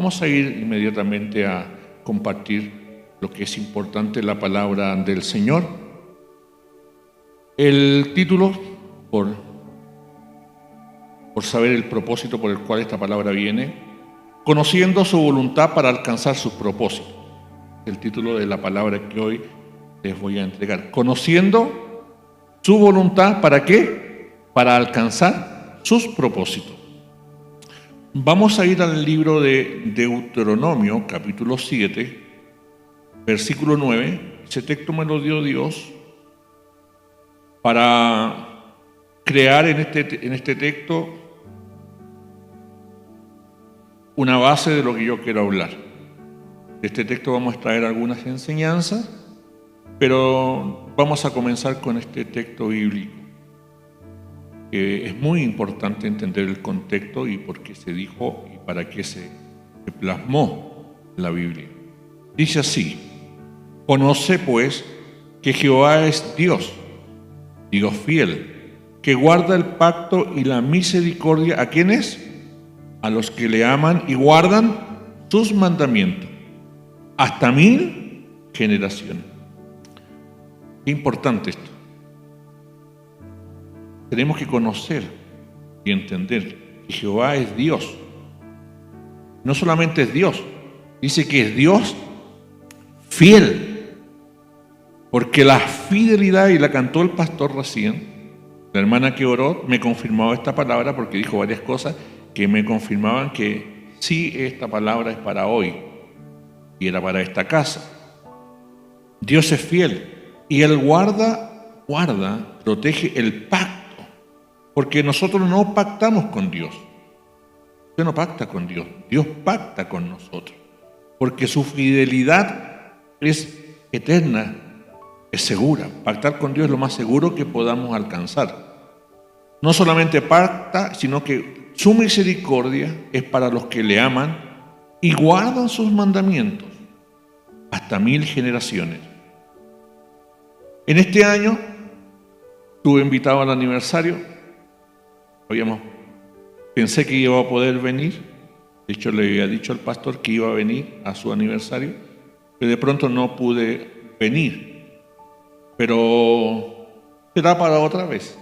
Vamos a ir inmediatamente a compartir lo que es importante, la palabra del Señor. El título, por saber el propósito por el cual esta palabra viene, conociendo su voluntad para alcanzar sus propósitos. El título de la palabra que hoy les voy a entregar. Conociendo su voluntad, ¿para qué? Para alcanzar sus propósitos. Vamos a ir al libro de Deuteronomio, capítulo 7, versículo 9. Ese texto me lo dio Dios para crear en este texto una base de lo que yo quiero hablar. De este texto vamos a traer algunas enseñanzas, pero vamos a comenzar con este texto bíblico. Es muy importante entender el contexto y por qué se dijo y para qué se plasmó la Biblia. Dice así: conoce pues que Jehová es Dios fiel, que guarda el pacto y la misericordia. ¿A quiénes? A los que le aman y guardan sus mandamientos, hasta 1000 generaciones. Qué importante esto. Tenemos que conocer y entender que Jehová es Dios. No solamente es Dios, dice que es Dios fiel. Porque la fidelidad, y la cantó el pastor recién, la hermana que oró me confirmó esta palabra porque dijo varias cosas que me confirmaban que sí, esta palabra es para hoy y era para esta casa. Dios es fiel y Él guarda, protege el pacto. Porque nosotros no pactamos con Dios. Usted no pacta con Dios. Dios pacta con nosotros. Porque su fidelidad es eterna, es segura. Pactar con Dios es lo más seguro que podamos alcanzar. No solamente pacta, sino que su misericordia es para los que le aman y guardan sus mandamientos hasta 1000 generaciones. En este año estuve invitado al aniversario. Pensé que iba a poder venir. De hecho, le había dicho al pastor que iba a venir a su aniversario, pero de pronto no pude venir. Pero será para otra vez.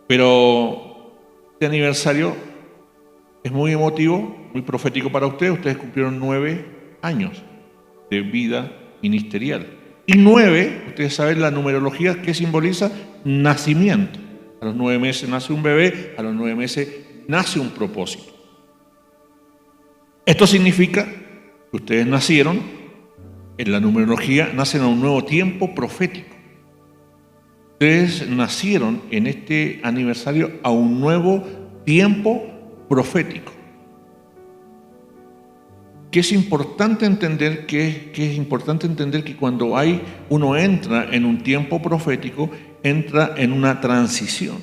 Pero este aniversario es muy emotivo, muy profético para ustedes. Ustedes cumplieron 9 años de vida ministerial. Y 9, ustedes saben la numerología que simboliza nacimiento. A los 9 meses nace un bebé, a los 9 meses nace un propósito. Esto significa que ustedes nacieron, en la numerología, nacen a un nuevo tiempo profético. Ustedes nacieron en este aniversario a un nuevo tiempo profético. Que es importante entender que cuando uno entra en un tiempo profético, entra en una transición.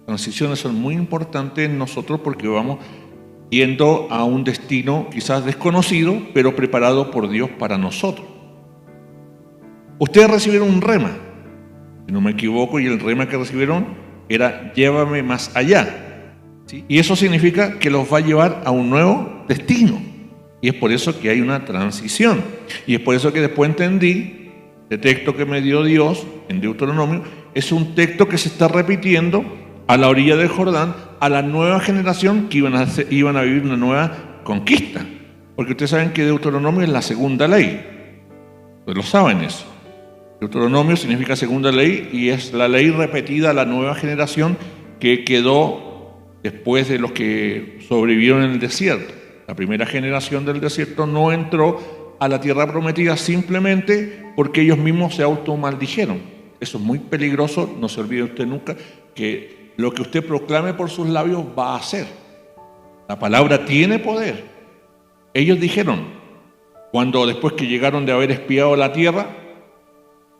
Transiciones son muy importantes en nosotros porque vamos yendo a un destino quizás desconocido, pero preparado por Dios para nosotros. Ustedes recibieron un rema, si no me equivoco, y el rema que recibieron era llévame más allá, ¿sí? Y eso significa que los va a llevar a un nuevo destino. Y es por eso que hay una transición. Y es por eso que después entendí, el texto que me dio Dios en Deuteronomio, es un texto que se está repitiendo a la orilla del Jordán, a la nueva generación que iban a vivir una nueva conquista. Porque ustedes saben que Deuteronomio es la segunda ley. Pues lo saben eso. Deuteronomio significa segunda ley y es la ley repetida a la nueva generación que quedó después de los que sobrevivieron en el desierto. La primera generación del desierto no entró a la tierra prometida simplemente porque ellos mismos se automaldijeron. Eso es muy peligroso, no se olvide usted nunca que lo que usted proclame por sus labios va a hacer. La palabra tiene poder. Ellos dijeron, cuando después que llegaron de haber espiado la tierra,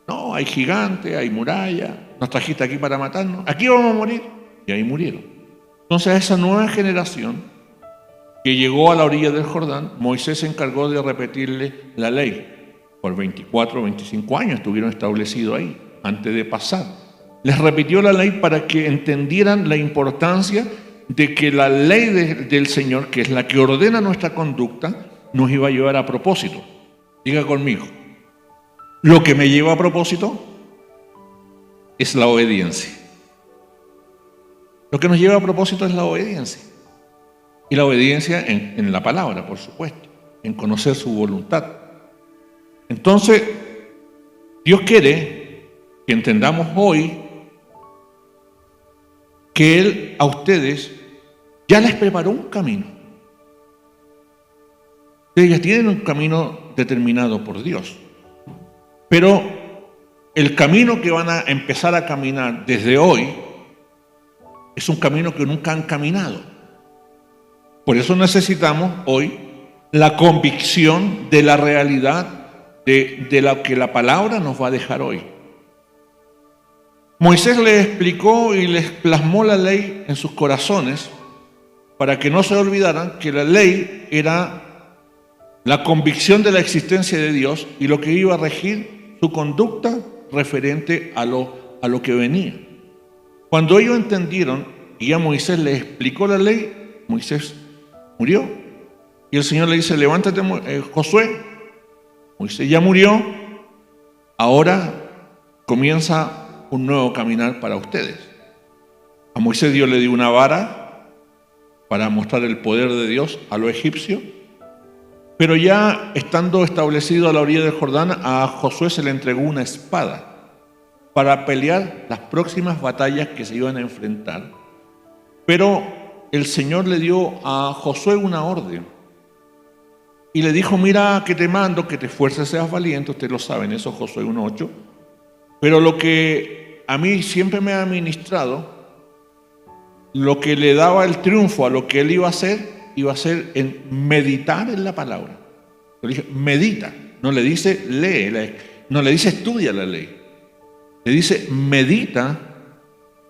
no, hay gigantes, hay muralla, nos trajiste aquí para matarnos, aquí vamos a morir. Y ahí murieron. Entonces esa nueva generación que llegó a la orilla del Jordán, Moisés se encargó de repetirle la ley. Por 24 o 25 años estuvieron establecidos ahí, antes de pasar. Les repitió la ley para que entendieran la importancia de que la ley del Señor, que es la que ordena nuestra conducta, nos iba a llevar a propósito. Diga conmigo, lo que me lleva a propósito es la obediencia. Lo que nos lleva a propósito es la obediencia. Y la obediencia en la palabra, por supuesto, en conocer su voluntad. Entonces, Dios quiere que entendamos hoy que Él a ustedes ya les preparó un camino. Ustedes ya tienen un camino determinado por Dios. Pero el camino que van a empezar a caminar desde hoy es un camino que nunca han caminado. Por eso necesitamos hoy la convicción de la realidad de lo que la palabra nos va a dejar hoy. Moisés les explicó y les plasmó la ley en sus corazones para que no se olvidaran que la ley era la convicción de la existencia de Dios y lo que iba a regir su conducta referente a lo que venía. Cuando ellos entendieron y ya Moisés les explicó la ley, Moisés murió. Y el Señor le dice, levántate, Josué. Moisés ya murió, ahora comienza un nuevo caminar para ustedes. A Moisés Dios le dio una vara para mostrar el poder de Dios a los egipcios, pero ya estando establecido a la orilla del Jordán, a Josué se le entregó una espada para pelear las próximas batallas que se iban a enfrentar. Pero el Señor le dio a Josué una orden y le dijo, mira que te mando, que te esfuerces, seas valiente. Ustedes lo saben, eso es Josué 1:8. Pero lo que a mí siempre me ha ministrado, lo que le daba el triunfo a lo que él iba a hacer en meditar en la palabra. Le dije, medita, no le dice lee, no le dice estudia la ley, le dice medita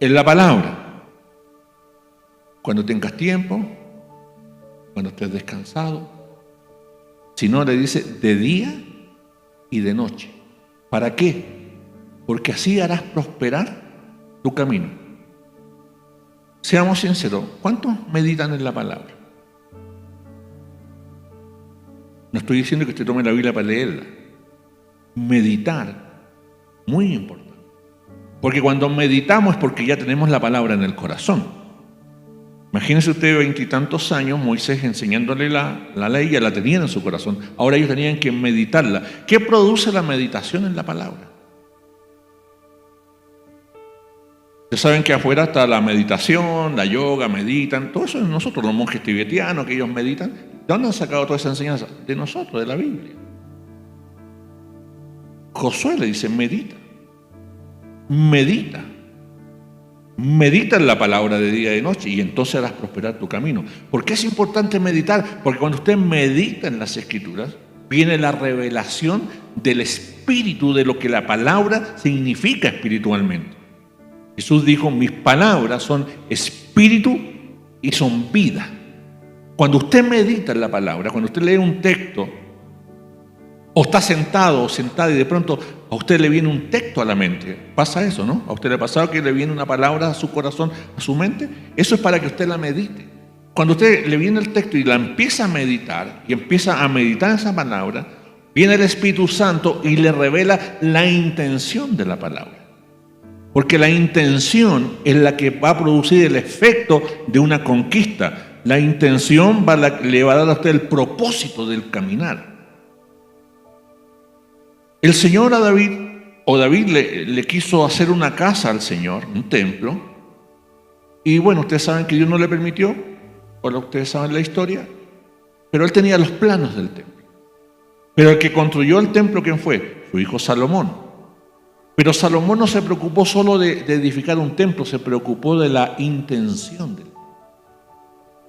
en la palabra. Cuando tengas tiempo, cuando estés descansado. Si no, le dice de día y de noche. ¿Para qué? Porque así harás prosperar tu camino. Seamos sinceros, ¿cuántos meditan en la palabra? No estoy diciendo que usted tome la Biblia para leerla. Meditar, muy importante. Porque cuando meditamos es porque ya tenemos la palabra en el corazón. Imagínense usted 20 y tantos años, Moisés enseñándole la ley, ya la tenían en su corazón. Ahora ellos tenían que meditarla. ¿Qué produce la meditación en la palabra? Ustedes saben que afuera está la meditación, la yoga, meditan, todo eso de nosotros, los monjes tibetanos que ellos meditan. ¿De dónde han sacado toda esa enseñanza? De nosotros, de la Biblia. Josué le dice, medita. Medita. Medita en la palabra de día y de noche y entonces harás prosperar tu camino. ¿Por qué es importante meditar? Porque cuando usted medita en las Escrituras, viene la revelación del espíritu de lo que la palabra significa espiritualmente. Jesús dijo, mis palabras son espíritu y son vida. Cuando usted medita en la palabra, cuando usted lee un texto, o está sentado o sentada y de pronto a usted le viene un texto a la mente. Pasa eso, ¿no? ¿A usted le ha pasado que le viene una palabra a su corazón, a su mente? Eso es para que usted la medite. Cuando usted le viene el texto y la empieza a meditar, y empieza a meditar esa palabra, viene el Espíritu Santo y le revela la intención de la palabra. Porque la intención es la que va a producir el efecto de una conquista. La intención le va a dar a usted el propósito del caminar. El Señor a David, o David le quiso hacer una casa al Señor, un templo, y bueno, ustedes saben que Dios no le permitió, o ustedes saben la historia, pero él tenía los planos del templo. Pero el que construyó el templo, ¿quién fue? Su hijo Salomón. Pero Salomón no se preocupó solo de edificar un templo, se preocupó de la intención del templo.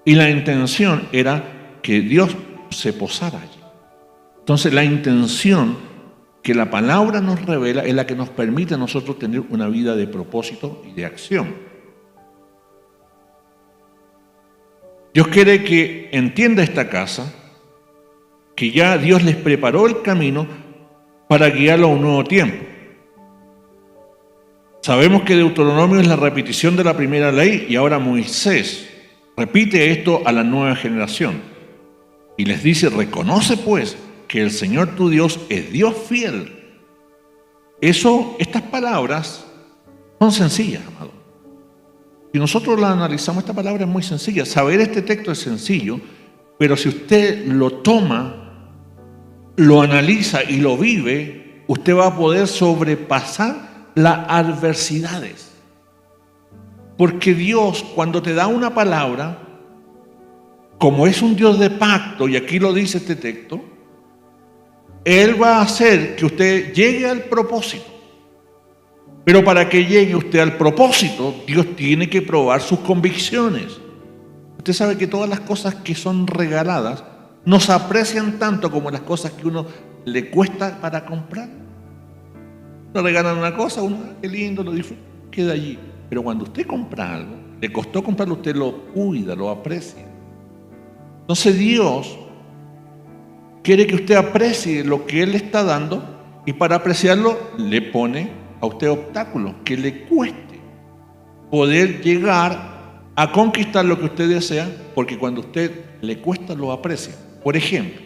Y la intención era que Dios se posara allí. Entonces la intención que la palabra nos revela es la que nos permite a nosotros tener una vida de propósito y de acción. Dios quiere que entienda esta casa, que ya Dios les preparó el camino para guiarlo a un nuevo tiempo. Sabemos que Deuteronomio es la repetición de la primera ley y ahora Moisés repite esto a la nueva generación y les dice: reconoce pues que el Señor tu Dios es Dios fiel. Estas palabras son sencillas, amado. Si nosotros la analizamos, esta palabra es muy sencilla. Saber este texto es sencillo, pero si usted lo toma, lo analiza y lo vive, usted va a poder sobrepasar las adversidades. Porque Dios, cuando te da una palabra, como es un Dios de pacto, y aquí lo dice este texto, Él va a hacer que usted llegue al propósito. Pero para que llegue usted al propósito, Dios tiene que probar sus convicciones. Usted sabe que todas las cosas que son regaladas no se aprecian tanto como las cosas que uno le cuesta para comprar. No regalan una cosa, uno, qué lindo, lo disfruta, queda allí. Pero cuando usted compra algo, le costó comprarlo, usted lo cuida, lo aprecia. Entonces Dios quiere que usted aprecie lo que Él le está dando, y para apreciarlo le pone a usted obstáculos que le cueste poder llegar a conquistar lo que usted desea, porque cuando a usted le cuesta lo aprecia. Por ejemplo,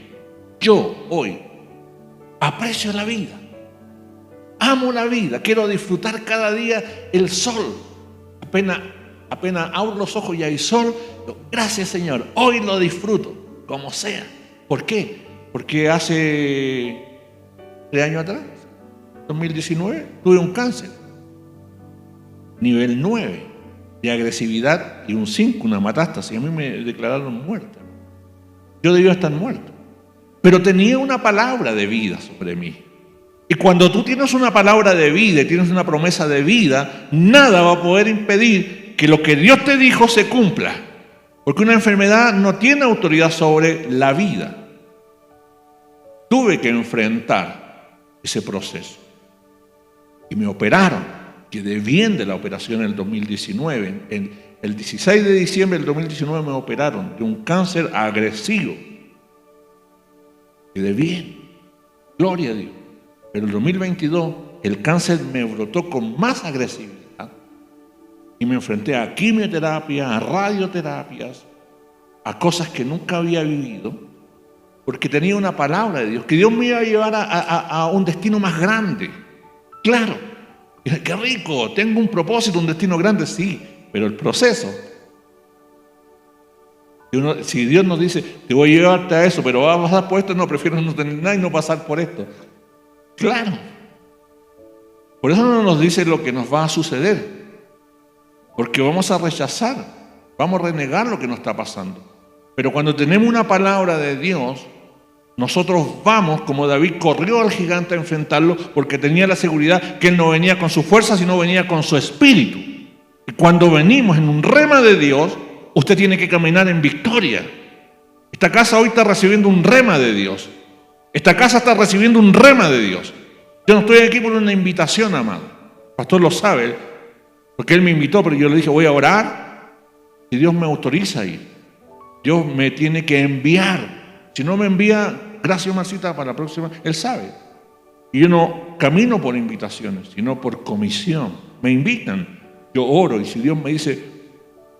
yo hoy aprecio la vida, amo la vida, quiero disfrutar cada día el sol. Apenas abro los ojos y hay sol, gracias Señor, hoy lo disfruto, como sea. ¿Por qué? Porque hace 3 años atrás, 2019, tuve un cáncer, nivel 9 de agresividad y un 5, una metástasis. A mí me declararon muerta. Yo debía estar muerto, pero tenía una palabra de vida sobre mí. Y cuando tú tienes una palabra de vida y tienes una promesa de vida, nada va a poder impedir que lo que Dios te dijo se cumpla, porque una enfermedad no tiene autoridad sobre la vida. Tuve que enfrentar ese proceso y me operaron. Quedé bien de la operación en el 2019. El 16 de diciembre del 2019 me operaron de un cáncer agresivo. Quedé bien, gloria a Dios. Pero en el 2022 el cáncer me brotó con más agresividad y me enfrenté a quimioterapia, a radioterapias, a cosas que nunca había vivido, porque tenía una palabra de Dios, que Dios me iba a llevar a un destino más grande. Claro, qué rico, tengo un propósito, un destino grande, sí, pero el proceso. Si Dios nos dice, te voy a llevarte a eso, pero vas a pasar por esto, no, prefiero no tener nada y no pasar por esto. Claro. Por eso no nos dice lo que nos va a suceder, porque vamos a rechazar, vamos a renegar lo que nos está pasando. Pero cuando tenemos una palabra de Dios, nosotros vamos, como David corrió al gigante a enfrentarlo, porque tenía la seguridad que él no venía con su fuerza, sino venía con su espíritu. Y cuando venimos en un rema de Dios, usted tiene que caminar en victoria. Esta casa hoy está recibiendo un rema de Dios. Esta casa está recibiendo un rema de Dios. Yo no estoy aquí por una invitación, amado. El pastor lo sabe, porque él me invitó, pero yo le dije, voy a orar y Dios me autoriza a ir. Dios me tiene que enviar. Si no me envía, gracias Marcita, para la próxima, Él sabe. Y yo no camino por invitaciones, sino por comisión. Me invitan, yo oro, y si Dios me dice,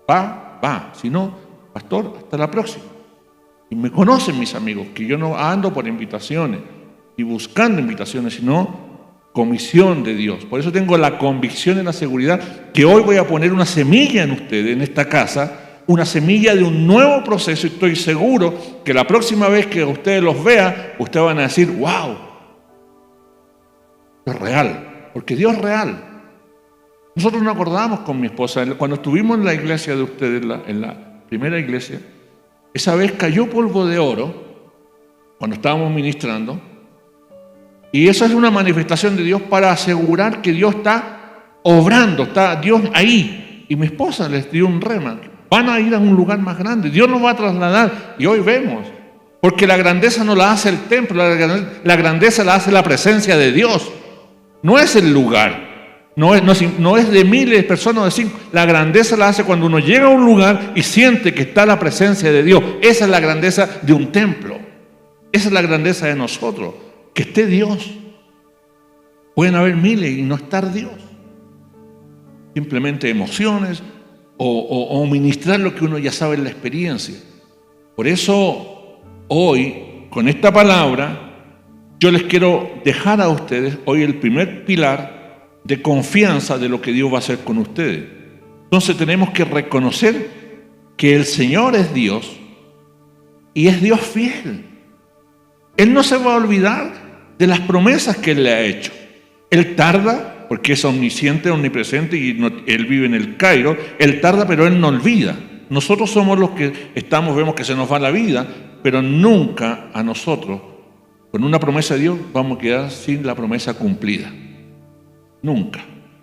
va. Si no, pastor, hasta la próxima. Y me conocen mis amigos, que yo no ando por invitaciones, y buscando invitaciones, sino comisión de Dios. Por eso tengo la convicción y la seguridad que hoy voy a poner una semilla en ustedes, en esta casa, una semilla de un nuevo proceso, y estoy seguro que la próxima vez que ustedes los vean, ustedes van a decir, wow, es real, porque Dios es real. Nosotros nos acordamos con mi esposa, cuando estuvimos en la iglesia de ustedes, en la primera iglesia, esa vez cayó polvo de oro, cuando estábamos ministrando, y eso es una manifestación de Dios para asegurar que Dios está obrando, está Dios ahí. Y mi esposa les dio un rema, van a ir a un lugar más grande, Dios nos va a trasladar, y hoy vemos, porque la grandeza no la hace el templo, la grandeza la hace la presencia de Dios, no es el lugar. No es de miles de personas, de 5. La grandeza la hace cuando uno llega a un lugar y siente que está la presencia de Dios. Esa es la grandeza de un templo. Esa es la grandeza de nosotros. Que esté Dios. Pueden haber miles y no estar Dios. Simplemente emociones, o ministrar lo que uno ya sabe en la experiencia. Por eso, hoy, con esta palabra, yo les quiero dejar a ustedes hoy el primer pilar de confianza de lo que Dios va a hacer con ustedes. Entonces tenemos que reconocer que el Señor es Dios y es Dios fiel. Él no se va a olvidar de las promesas que Él le ha hecho. Él tarda, porque es omnisciente, omnipresente y Él vive en el Cairo. Él tarda, pero Él no olvida. Nosotros somos los que vemos que se nos va la vida, pero nunca a nosotros, con una promesa de Dios, vamos a quedar sin la promesa cumplida. Nunca.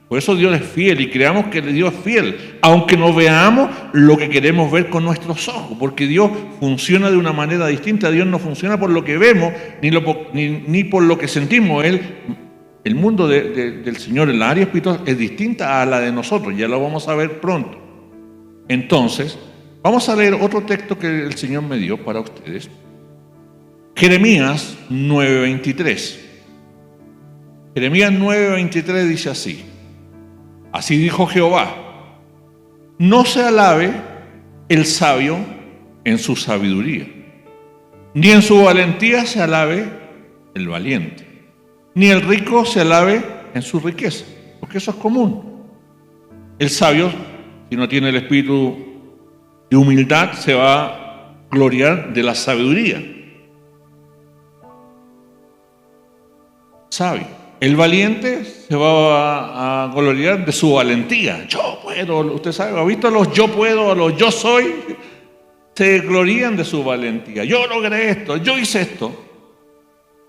Por eso Dios es fiel y creamos que Dios es fiel, aunque no veamos lo que queremos ver con nuestros ojos, porque Dios funciona de una manera distinta. Dios no funciona por lo que vemos ni por lo que sentimos. El mundo del Señor en la área espiritual es distinta a la de nosotros, ya lo vamos a ver pronto. Entonces, vamos a leer otro texto que el Señor me dio para ustedes. Jeremías 9:23. Jeremías 9:23 dice así: así dijo Jehová, no se alabe el sabio en su sabiduría, ni en su valentía se alabe el valiente, ni el rico se alabe en su riqueza, porque eso es común. El sabio, si no tiene el espíritu de humildad, se va a gloriar de la sabiduría. Sabio. El valiente se va a gloriar de su valentía. Yo puedo, usted sabe, ¿ha visto a los yo puedo, a los yo soy? Se glorían de su valentía. Yo logré esto, yo hice esto.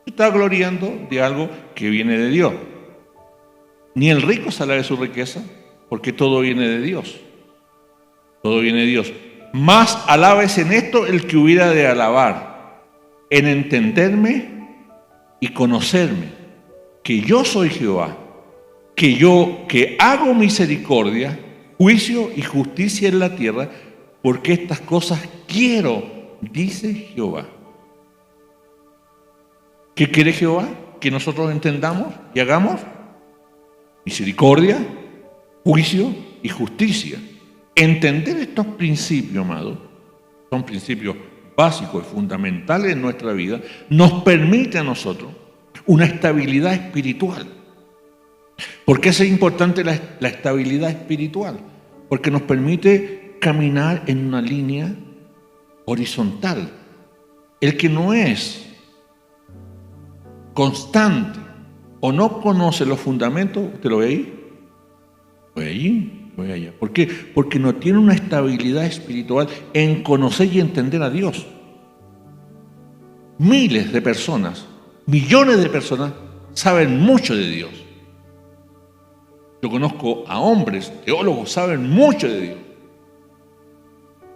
Está gloriando de algo que viene de Dios. Ni el rico se alabe de su riqueza, porque todo viene de Dios. Todo viene de Dios. Más alabes en esto el que hubiera de alabar, en entenderme y conocerme, que yo soy Jehová, que hago misericordia, juicio y justicia en la tierra, porque estas cosas quiero, dice Jehová. ¿Qué quiere Jehová? Que nosotros entendamos y hagamos misericordia, juicio y justicia. Entender estos principios, amados, son principios básicos y fundamentales en nuestra vida, nos permite a nosotros una estabilidad espiritual. ¿Por qué es importante la estabilidad espiritual? Porque nos permite caminar en una línea horizontal. El que no es constante o no conoce los fundamentos, ¿usted lo ve ahí? Lo ve allí, lo ve allá. ¿Por qué? Porque no tiene una estabilidad espiritual en conocer y entender a Dios. Miles de personas, millones de personas saben mucho de Dios. Yo conozco a hombres, teólogos, saben mucho de Dios.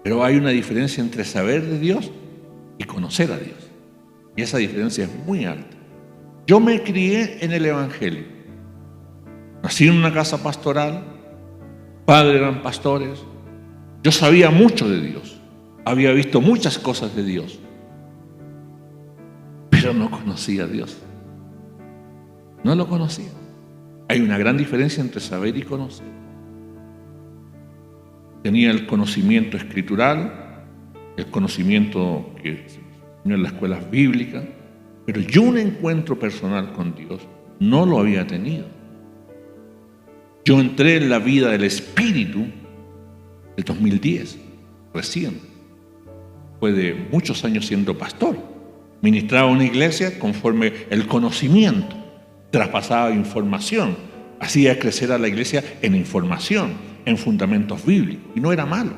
Pero hay una diferencia entre saber de Dios y conocer a Dios. Y esa diferencia es muy alta. Yo me crié en el Evangelio. Nací en una casa pastoral, padres eran pastores. Yo sabía mucho de Dios. Había visto muchas cosas de Dios. Pero no conocía a Dios. No lo conocía. Hay una gran diferencia entre saber y conocer. Tenía el conocimiento escritural, el conocimiento que se enseñó en las escuelas bíblicas, pero yo un encuentro personal con Dios no lo había tenido. Yo entré en la vida del Espíritu el 2010, recién. Fue de muchos años siendo pastor. Ministraba una iglesia conforme el conocimiento, traspasaba información, hacía crecer a la iglesia en información, en fundamentos bíblicos, y no era malo.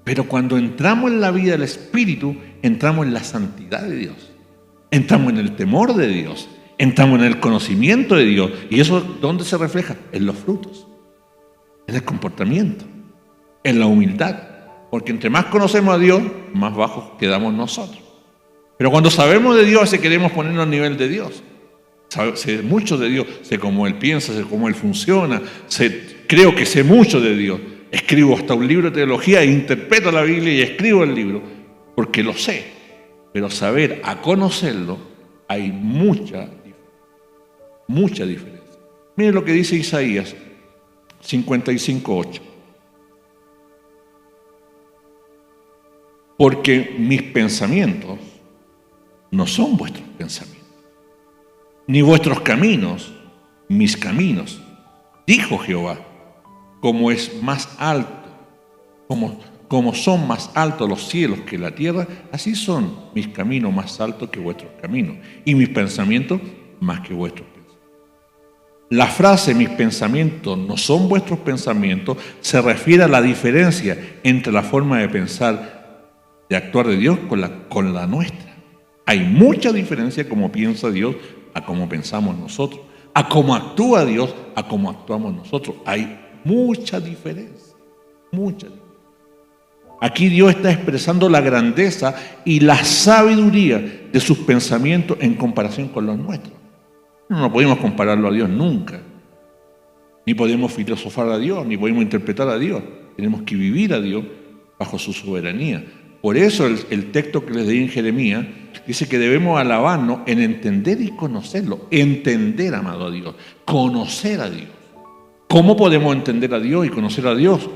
Pero cuando entramos en la vida del Espíritu, entramos en la santidad de Dios, entramos en el temor de Dios, entramos en el conocimiento de Dios. ¿Y eso dónde se refleja? En los frutos, en el comportamiento, en la humildad. Porque entre más conocemos a Dios, más bajos quedamos nosotros. Pero cuando sabemos de Dios, queremos ponernos al nivel de Dios. Sé mucho de Dios, sé cómo Él piensa, sé cómo Él funciona, creo que sé mucho de Dios. Escribo hasta un libro de teología, interpreto la Biblia y escribo el libro, porque lo sé. Pero saber a conocerlo, hay mucha diferencia. Miren lo que dice Isaías 55:8. porque mis pensamientos no son vuestros pensamientos, ni vuestros caminos, mis caminos, dijo Jehová. Como es más alto, como son más altos los cielos que la tierra, así son mis caminos más altos que vuestros caminos, y mis pensamientos más que vuestros pensamientos. La frase mis pensamientos no son vuestros pensamientos se refiere a la diferencia entre la forma de pensar, de actuar de Dios con la nuestra. Hay mucha diferencia cómo piensa Dios a cómo pensamos nosotros, a cómo actúa Dios a cómo actuamos nosotros. Hay mucha diferencia, mucha diferencia. Aquí Dios está expresando la grandeza y la sabiduría de sus pensamientos en comparación con los nuestros. No podemos compararlo a Dios nunca, ni podemos filosofar a Dios, ni podemos interpretar a Dios. Tenemos que vivir a Dios bajo su soberanía. Por eso el texto que les leí en Jeremías dice que debemos alabarnos en entender y conocerlo. Entender, amado, a Dios, conocer a Dios. ¿Cómo podemos entender a Dios y conocer a Dios?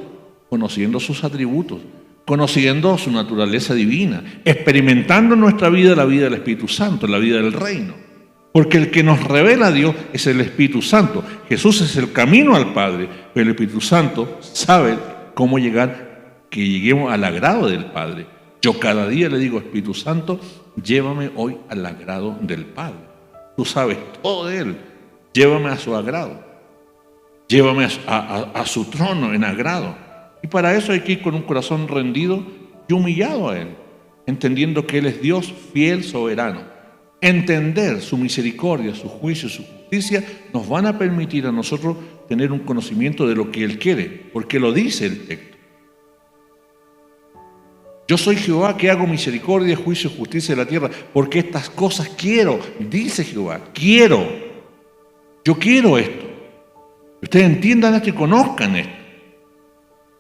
Conociendo sus atributos, conociendo su naturaleza divina, experimentando en nuestra vida la vida del Espíritu Santo, la vida del reino. Porque el que nos revela a Dios es el Espíritu Santo. Jesús es el camino al Padre, pero el Espíritu Santo sabe cómo llegar, que lleguemos al agrado del Padre. Yo cada día le digo, Espíritu Santo, llévame hoy al agrado del Padre. Tú sabes todo de Él. Llévame a su agrado. Llévame a su trono en agrado. Y para eso hay que ir con un corazón rendido y humillado a Él, entendiendo que Él es Dios fiel, soberano. Entender su misericordia, su juicio, su justicia nos van a permitir a nosotros tener un conocimiento de lo que Él quiere, porque lo dice el texto. Yo soy Jehová que hago misericordia, juicio y justicia en la tierra, porque estas cosas quiero, dice Jehová, quiero. Yo quiero esto. Ustedes entiendan esto y conozcan esto.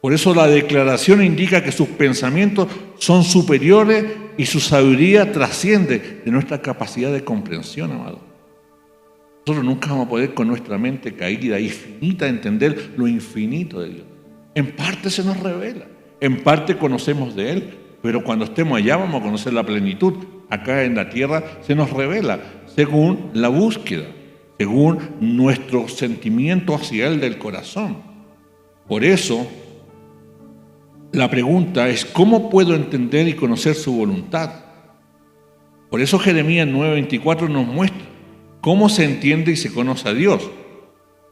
Por eso la declaración indica que sus pensamientos son superiores y su sabiduría trasciende de nuestra capacidad de comprensión, amado. Nosotros nunca vamos a poder con nuestra mente caída y finita entender lo infinito de Dios. En parte se nos revela, en parte conocemos de Él, pero cuando estemos allá vamos a conocer la plenitud. Acá en la tierra se nos revela según la búsqueda, según nuestro sentimiento hacia Él del corazón. Por eso, la pregunta es, ¿cómo puedo entender y conocer su voluntad? Por eso Jeremías 9:24 nos muestra cómo se entiende y se conoce a Dios.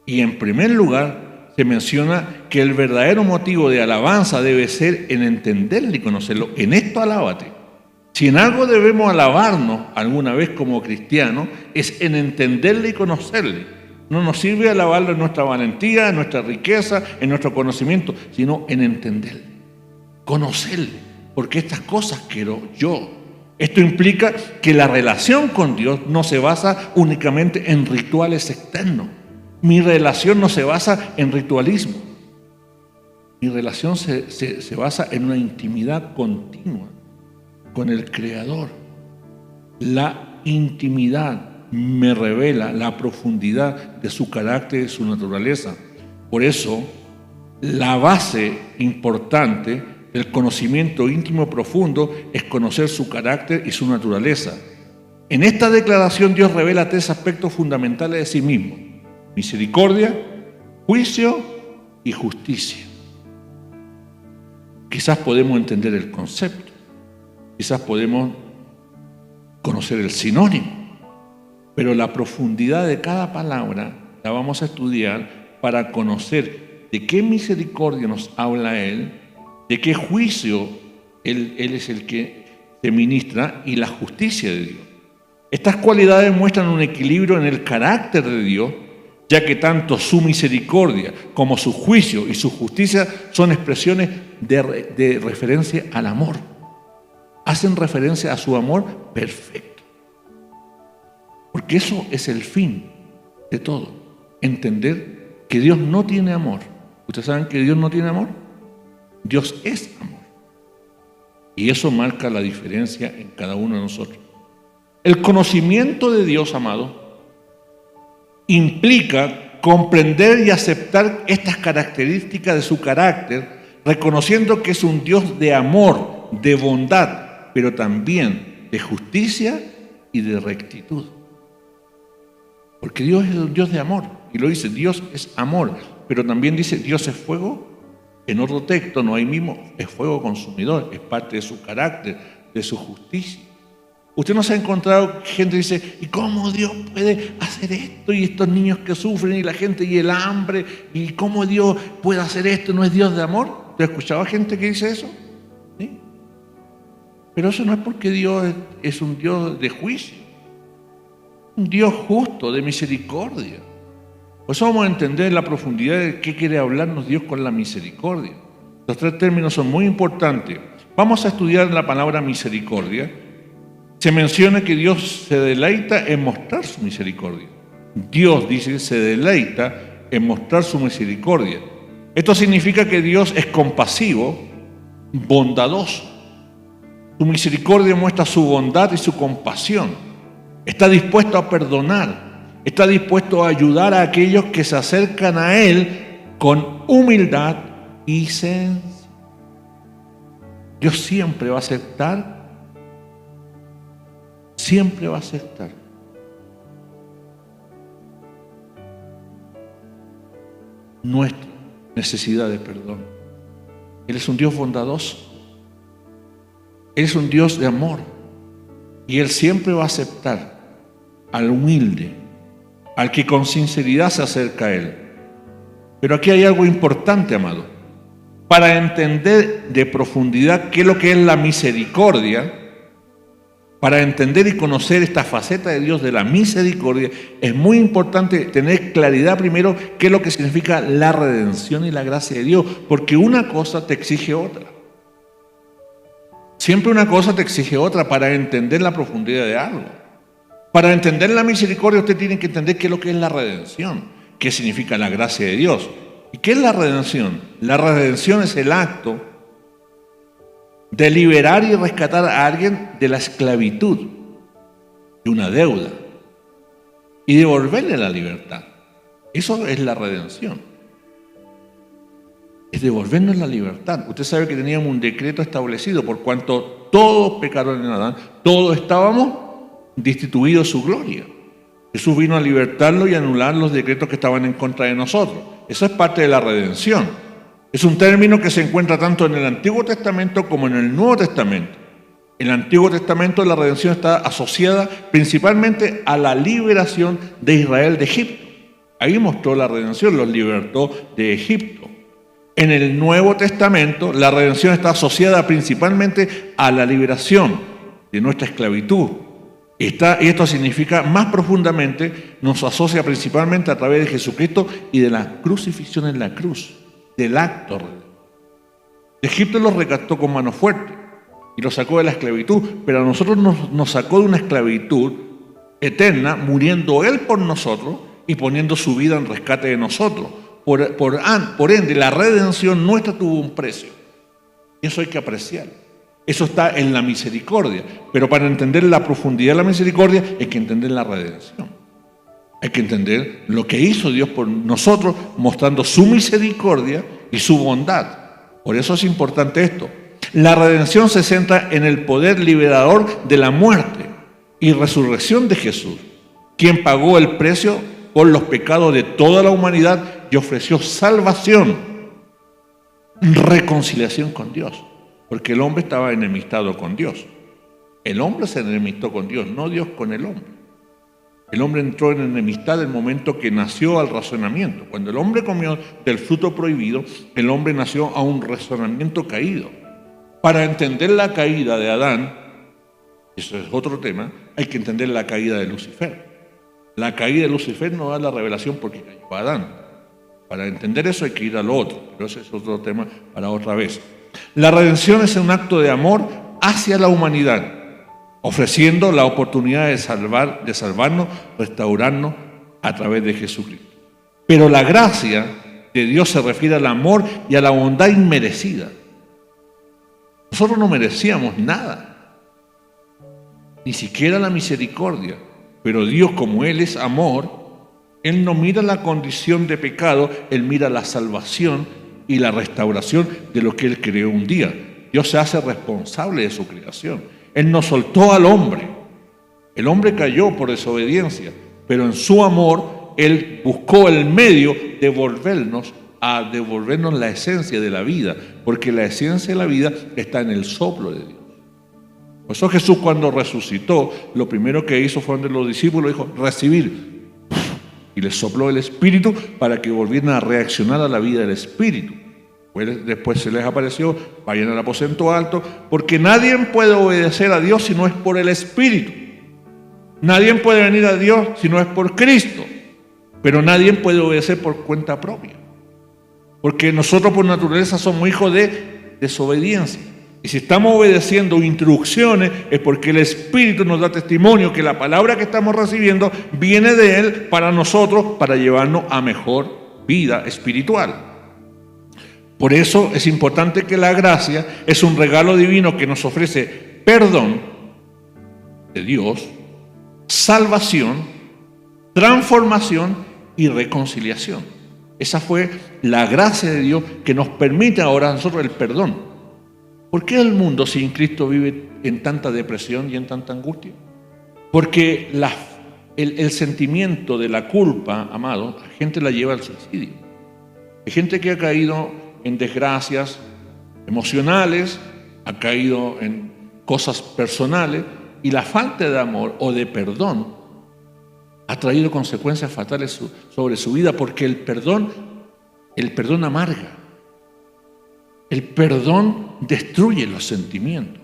Y en primer lugar, se menciona que el verdadero motivo de alabanza debe ser en entenderle y conocerlo. En esto alábate. Si en algo debemos alabarnos alguna vez como cristianos, es en entenderle y conocerle. No nos sirve alabarlo en nuestra valentía, en nuestra riqueza, en nuestro conocimiento, sino en entenderle. Conocerle, porque estas cosas quiero yo. Esto implica que la relación con Dios no se basa únicamente en rituales externos. Mi relación no se basa en ritualismo. Mi relación se basa en una intimidad continua con el Creador. La intimidad me revela la profundidad de su carácter y de su naturaleza. Por eso, la base importante el conocimiento íntimo profundo es conocer su carácter y su naturaleza. En esta declaración Dios revela tres aspectos fundamentales de sí mismo: misericordia, juicio y justicia. Quizás podemos entender el concepto, quizás podemos conocer el sinónimo, pero la profundidad de cada palabra la vamos a estudiar para conocer de qué misericordia nos habla Él, de qué juicio Él es el que se ministra y la justicia de Dios. Estas cualidades muestran un equilibrio en el carácter de Dios, ya que tanto su misericordia como su juicio y su justicia son expresiones de referencia al amor. Hacen referencia a su amor perfecto. Porque eso es el fin de todo. Entender que Dios no tiene amor. ¿Ustedes saben que Dios no tiene amor? Dios es amor. Y eso marca la diferencia en cada uno de nosotros. El conocimiento de Dios, amado, implica comprender y aceptar estas características de su carácter, reconociendo que es un Dios de amor, de bondad, pero también de justicia y de rectitud. Porque Dios es un Dios de amor, y lo dice, Dios es amor, pero también dice, Dios es fuego. En otro texto, no hay mismo, es fuego consumidor, es parte de su carácter, de su justicia. Usted no se ha encontrado gente que dice, ¿y cómo Dios puede hacer esto? Y estos niños que sufren, y la gente, y el hambre, ¿y cómo Dios puede hacer esto? ¿No es Dios de amor? ¿Usted ha escuchado a gente que dice eso? ¿Sí? Pero eso no es porque Dios es un Dios de juicio, un Dios justo, de misericordia. Por eso vamos a entender la profundidad de qué quiere hablarnos Dios con la misericordia. Los tres términos son muy importantes. Vamos a estudiar la palabra misericordia. Se menciona que Dios se deleita en mostrar su misericordia. Dios, dice, se deleita en mostrar su misericordia. Esto significa que Dios es compasivo, bondadoso. Su misericordia muestra su bondad y su compasión. Está dispuesto a perdonar. Está dispuesto a ayudar a aquellos que se acercan a Él con humildad y sencillez. Dios siempre va a aceptar nuestra necesidad de perdón. Él es un Dios bondadoso. Él es un Dios de amor. Y Él siempre va a aceptar al humilde, al que con sinceridad se acerca a Él. Pero aquí hay algo importante, amado. Para entender de profundidad qué es lo que es la misericordia, para entender y conocer esta faceta de Dios de la misericordia, es muy importante tener claridad primero qué es lo que significa la redención y la gracia de Dios, porque una cosa te exige otra. Siempre una cosa te exige otra para entender la profundidad de algo. Para entender la misericordia usted tiene que entender qué es lo que es la redención, qué significa la gracia de Dios. ¿Y qué es la redención? La redención es el acto de liberar y rescatar a alguien de la esclavitud, de una deuda, y devolverle la libertad. Eso es la redención. Es devolvernos la libertad. Usted sabe que teníamos un decreto establecido por cuanto todos pecaron en Adán, todos estábamos destituido de su gloria. Jesús vino a libertarlo y anular los decretos que estaban en contra de nosotros. Eso es parte de la redención. Es un término que se encuentra tanto en el Antiguo Testamento como en el Nuevo Testamento. En el Antiguo Testamento la redención está asociada principalmente a la liberación de Israel de Egipto. Ahí mostró la redención, los libertó de Egipto. En el Nuevo Testamento la redención está asociada principalmente a la liberación de nuestra esclavitud. Y esto significa más profundamente, nos asocia principalmente a través de Jesucristo y de la crucifixión en la cruz, del acto. De Egipto los rescató con mano fuerte y los sacó de la esclavitud, pero a nosotros nos sacó de una esclavitud eterna, muriendo Él por nosotros y poniendo su vida en rescate de nosotros. Por ende, la redención nuestra tuvo un precio. Y eso hay que apreciar. Eso está en la misericordia. Pero para entender la profundidad de la misericordia hay que entender la redención. Hay que entender lo que hizo Dios por nosotros, mostrando su misericordia y su bondad. Por eso es importante esto. La redención se centra en el poder liberador de la muerte y resurrección de Jesús, quien pagó el precio por los pecados de toda la humanidad y ofreció salvación, reconciliación con Dios. Porque el hombre estaba enemistado con Dios. El hombre se enemistó con Dios, no Dios con el hombre. El hombre entró en enemistad en el momento que nació al razonamiento. Cuando el hombre comió del fruto prohibido, el hombre nació a un razonamiento caído. Para entender la caída de Adán, eso es otro tema, hay que entender la caída de Lucifer. La caída de Lucifer no da la revelación porque cayó Adán. Para entender eso hay que ir al otro, pero ese es otro tema para otra vez. La redención es un acto de amor hacia la humanidad, ofreciendo la oportunidad de salvarnos, restaurarnos a través de Jesucristo. Pero la gracia de Dios se refiere al amor y a la bondad inmerecida. Nosotros no merecíamos nada, ni siquiera la misericordia, pero Dios, como Él es amor, Él no mira la condición de pecado, Él mira la salvación y la restauración de lo que Él creó un día. Dios se hace responsable de su creación. Él nos soltó al hombre. El hombre cayó por desobediencia, pero en su amor Él buscó el medio de devolvernos la esencia de la vida, porque la esencia de la vida está en el soplo de Dios. Por eso Jesús, cuando resucitó, lo primero que hizo fue donde los discípulos dijo, recibir. Y les sopló el Espíritu para que volvieran a reaccionar a la vida del Espíritu. Después se les apareció, vayan al aposento alto, porque nadie puede obedecer a Dios si no es por el Espíritu. Nadie puede venir a Dios si no es por Cristo. Pero nadie puede obedecer por cuenta propia. Porque nosotros por naturaleza somos hijos de desobediencia. Y si estamos obedeciendo instrucciones es porque el Espíritu nos da testimonio que la palabra que estamos recibiendo viene de Él para nosotros, para llevarnos a mejor vida espiritual. Por eso es importante que la gracia es un regalo divino que nos ofrece perdón de Dios, salvación, transformación y reconciliación. Esa fue la gracia de Dios que nos permite ahora a nosotros el perdón. ¿Por qué el mundo sin Cristo vive en tanta depresión y en tanta angustia? Porque el sentimiento de la culpa, amado, la gente la lleva al suicidio. Hay gente que ha caído en desgracias emocionales, ha caído en cosas personales, y la falta de amor o de perdón ha traído consecuencias fatales sobre su vida, porque el perdón amarga. El perdón destruye los sentimientos.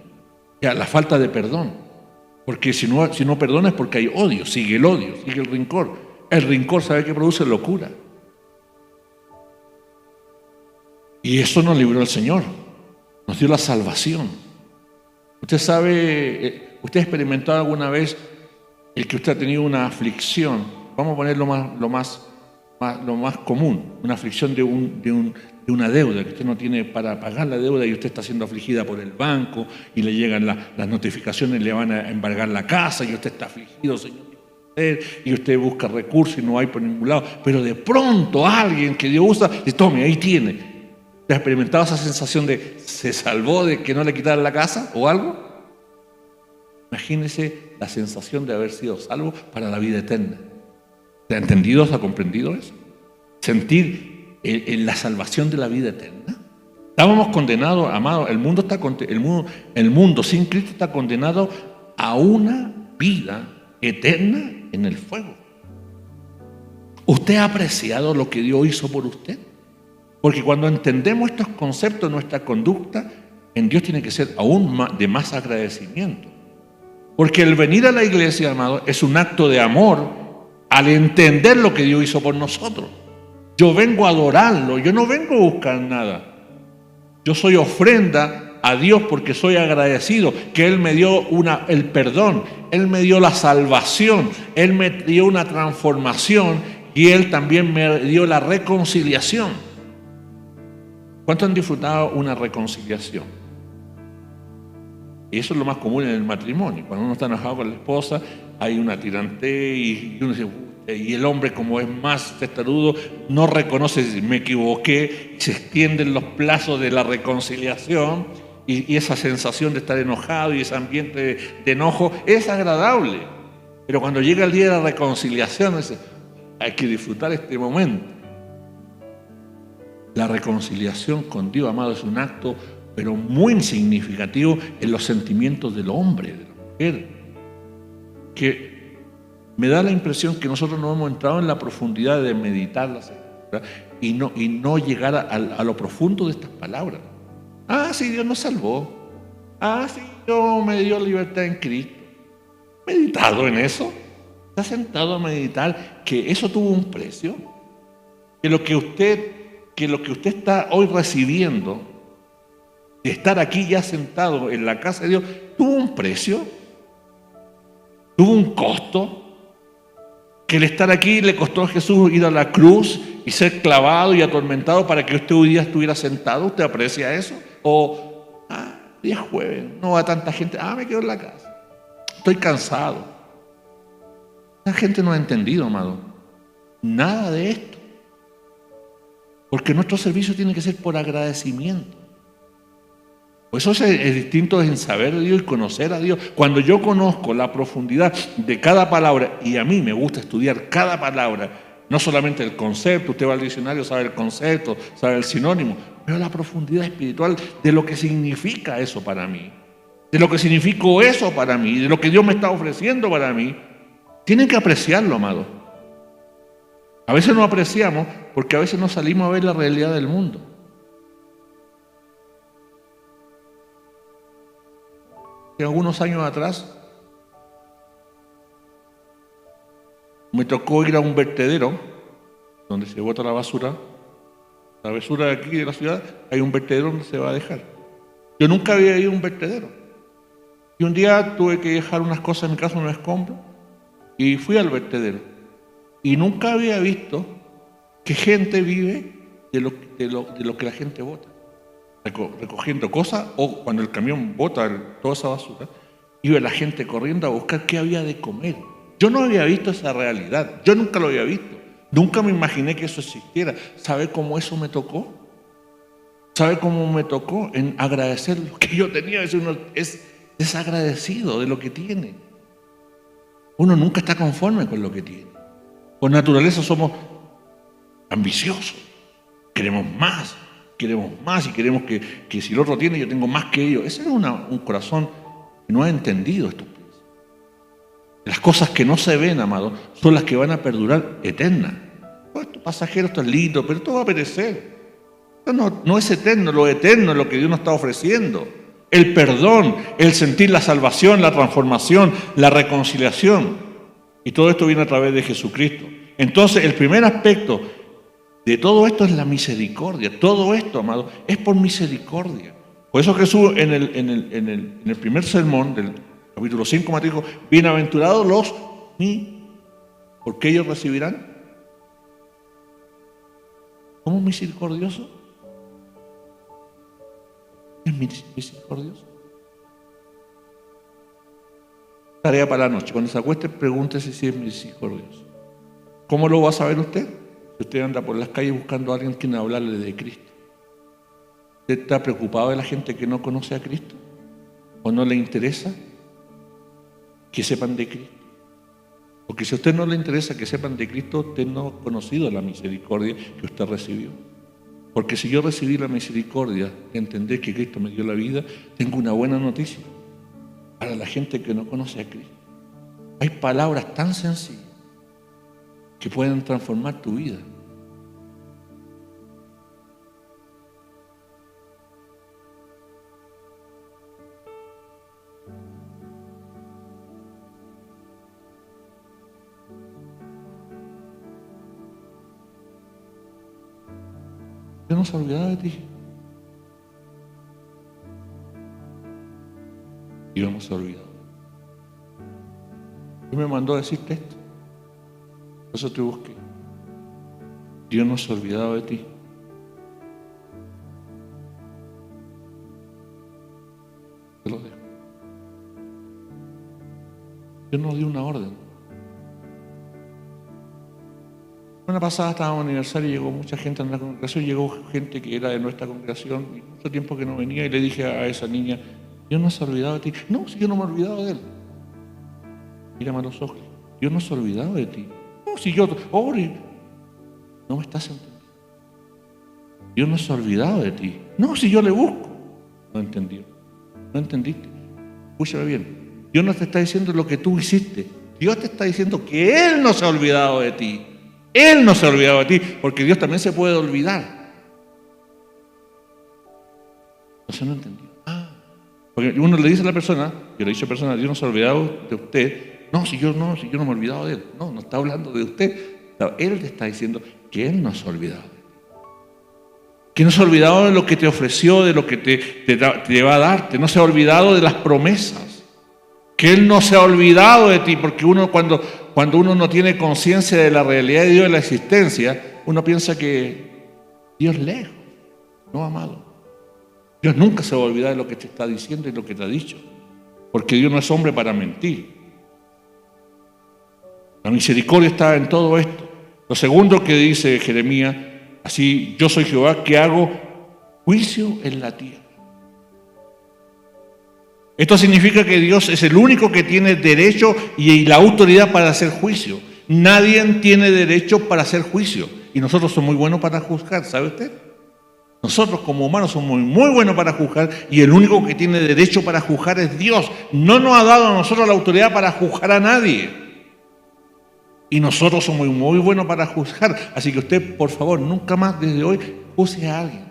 Ya, la falta de perdón. Porque si no perdonas es porque hay odio, sigue el odio, sigue el rencor. El rencor, ¿sabe qué produce? Locura. Y eso nos libró el Señor. Nos dio la salvación. Usted sabe, usted ha experimentado alguna vez el que usted ha tenido una aflicción. Vamos a poner lo más común, una aflicción de una deuda, que usted no tiene para pagar la deuda y usted está siendo afligida por el banco y le llegan las notificaciones, le van a embargar la casa y usted está afligido, Señor, y usted busca recursos y no hay por ningún lado, pero de pronto alguien que Dios usa, dice, tome, ahí tiene. ¿Te has experimentado esa sensación de se salvó de que no le quitaran la casa o algo? Imagínese la sensación de haber sido salvo para la vida eterna. ¿Se ha entendido, se ha comprendido eso? Sentir la salvación de la vida eterna. Estábamos condenados, amados, el mundo sin Cristo está condenado a una vida eterna en el fuego. ¿Usted ha apreciado lo que Dios hizo por usted? Porque cuando entendemos estos conceptos, nuestra conducta en Dios tiene que ser aún más agradecimiento. Porque el venir a la iglesia, amado, es un acto de amor al entender lo que Dios hizo por nosotros. Yo vengo a adorarlo, yo no vengo a buscar nada. Yo soy ofrenda a Dios porque soy agradecido que Él me dio el perdón, Él me dio la salvación, Él me dio una transformación y Él también me dio la reconciliación. ¿Cuántos han disfrutado una reconciliación? Y eso es lo más común en el matrimonio. Cuando uno está enojado con la esposa, hay una tirantez y uno dice, y el hombre, como es más testarudo, no reconoce si me equivoqué, se extienden los plazos de la reconciliación y esa sensación de estar enojado y ese ambiente de enojo es agradable. Pero cuando llega el día de la reconciliación, hay que disfrutar este momento. La reconciliación con Dios, amado, es un acto pero muy significativo en los sentimientos del hombre, de la mujer, que me da la impresión que nosotros no hemos entrado en la profundidad de meditar las Escrituras y no llegar a lo profundo de estas palabras. Ah, sí, Dios nos salvó. Ah, sí, Dios me dio libertad en Cristo. ¿Meditado en eso? ¿Está sentado a meditar que eso tuvo un precio? Que lo que usted está hoy recibiendo, de estar aquí ya sentado en la casa de Dios, tuvo un precio, tuvo un costo. Que el estar aquí le costó a Jesús ir a la cruz y ser clavado y atormentado para que usted hoy día estuviera sentado. ¿Usted aprecia eso? O, día jueves, no va tanta gente, me quedo en la casa, estoy cansado. La gente no ha entendido, amado, nada de esto. Porque nuestro servicio tiene que ser por agradecimiento. Pues eso es distinto en saber de Dios y conocer a Dios. Cuando yo conozco la profundidad de cada palabra, y a mí me gusta estudiar cada palabra, no solamente el concepto, usted va al diccionario, sabe el concepto, sabe el sinónimo, pero la profundidad espiritual de lo que significa eso para mí, de lo que significó eso para mí, de lo que Dios me está ofreciendo para mí. Tienen que apreciarlo, amado. A veces no apreciamos porque a veces no salimos a ver la realidad del mundo. Algunos años atrás me tocó ir a un vertedero donde se bota la basura. La basura de aquí de la ciudad, hay un vertedero donde se va a dejar. Yo nunca había ido a un vertedero. Y un día tuve que dejar unas cosas en mi casa, unos escombros, y fui al vertedero. Y nunca había visto que gente vive de lo que la gente bota. Recogiendo cosas, o cuando el camión bota toda esa basura, iba la gente corriendo a buscar qué había de comer. Yo no había visto esa realidad, yo nunca lo había visto, nunca me imaginé que eso existiera. ¿Sabe cómo eso me tocó? ¿Sabe cómo me tocó? En agradecer lo que yo tenía. Uno es desagradecido de lo que tiene. Uno nunca está conforme con lo que tiene. Por naturaleza somos ambiciosos, queremos más y queremos que si el otro tiene, yo tengo más que ellos. Ese es un corazón que no ha entendido esto. Las cosas que no se ven, amado, son las que van a perdurar eternas. Esto pasajero, esto es lindo, pero esto va a perecer. Esto no es eterno, lo eterno es lo que Dios nos está ofreciendo. El perdón, el sentir la salvación, la transformación, la reconciliación. Y todo esto viene a través de Jesucristo. Entonces, el primer aspecto de todo esto es la misericordia. Todo esto, amado, es por misericordia. Por eso Jesús en el primer sermón del capítulo 5, Mateo dijo: bienaventurados los porque ellos recibirán. ¿Cómo misericordioso? ¿Es misericordioso? Tarea para la noche. Cuando se acueste, pregúntese si es misericordioso. ¿Cómo lo va a saber usted? Si usted anda por las calles buscando a alguien quien hablarle de Cristo. ¿Usted está preocupado de la gente que no conoce a Cristo? ¿O no le interesa que sepan de Cristo? Porque si a usted no le interesa que sepan de Cristo, usted no ha conocido la misericordia que usted recibió. Porque si yo recibí la misericordia de entender que Cristo me dio la vida, tengo una buena noticia para la gente que no conoce a Cristo. Hay palabras tan sencillas que pueden transformar tu vida. Dios no se ha olvidado de ti. Dios no se ha olvidado. Dios me mandó a decirte esto. Por eso te busqué. Dios no se ha olvidado de ti. Te lo dejo. Dios nos dio una orden. La semana pasada estábamos en aniversario y llegó mucha gente a la congregación. Llegó gente que era de nuestra congregación y mucho tiempo que no venía, y le dije a esa niña: Dios no se ha olvidado de ti. No, si yo no me he olvidado de él. Mírame a los ojos. Dios no se ha olvidado de ti. No, si yo ore. No me estás entendiendo. Dios no se ha olvidado de ti. No, si yo le busco. No entendió. No entendiste. Escúchame bien. Dios no te está diciendo lo que tú hiciste. Dios te está diciendo que Él no se ha olvidado de ti. Él no se ha olvidado de ti, porque Dios también se puede olvidar. Entonces no entendió. Porque uno le dice a la persona, yo le he dicho a la persona: Dios no se ha olvidado de usted. No, si yo no me he olvidado de Él. No está hablando de usted. Él te está diciendo que Él no se ha olvidado de ti. Que no se ha olvidado de lo que te ofreció, de lo que te va a darte. No se ha olvidado de las promesas. Que Él no se ha olvidado de ti, porque uno cuando uno no tiene conciencia de la realidad de Dios, de la existencia, uno piensa que Dios es lejos. No, amado. Dios nunca se va a olvidar de lo que te está diciendo y lo que te ha dicho, porque Dios no es hombre para mentir. La misericordia está en todo esto. Lo segundo que dice Jeremías: así yo soy Jehová, que hago juicio en la tierra. Esto significa que Dios es el único que tiene derecho y la autoridad para hacer juicio. Nadie tiene derecho para hacer juicio. Y nosotros somos muy buenos para juzgar, ¿sabe usted? Nosotros como humanos somos muy buenos para juzgar y el único que tiene derecho para juzgar es Dios. No nos ha dado a nosotros la autoridad para juzgar a nadie. Y nosotros somos muy buenos para juzgar. Así que usted, por favor, nunca más desde hoy juzgue a alguien.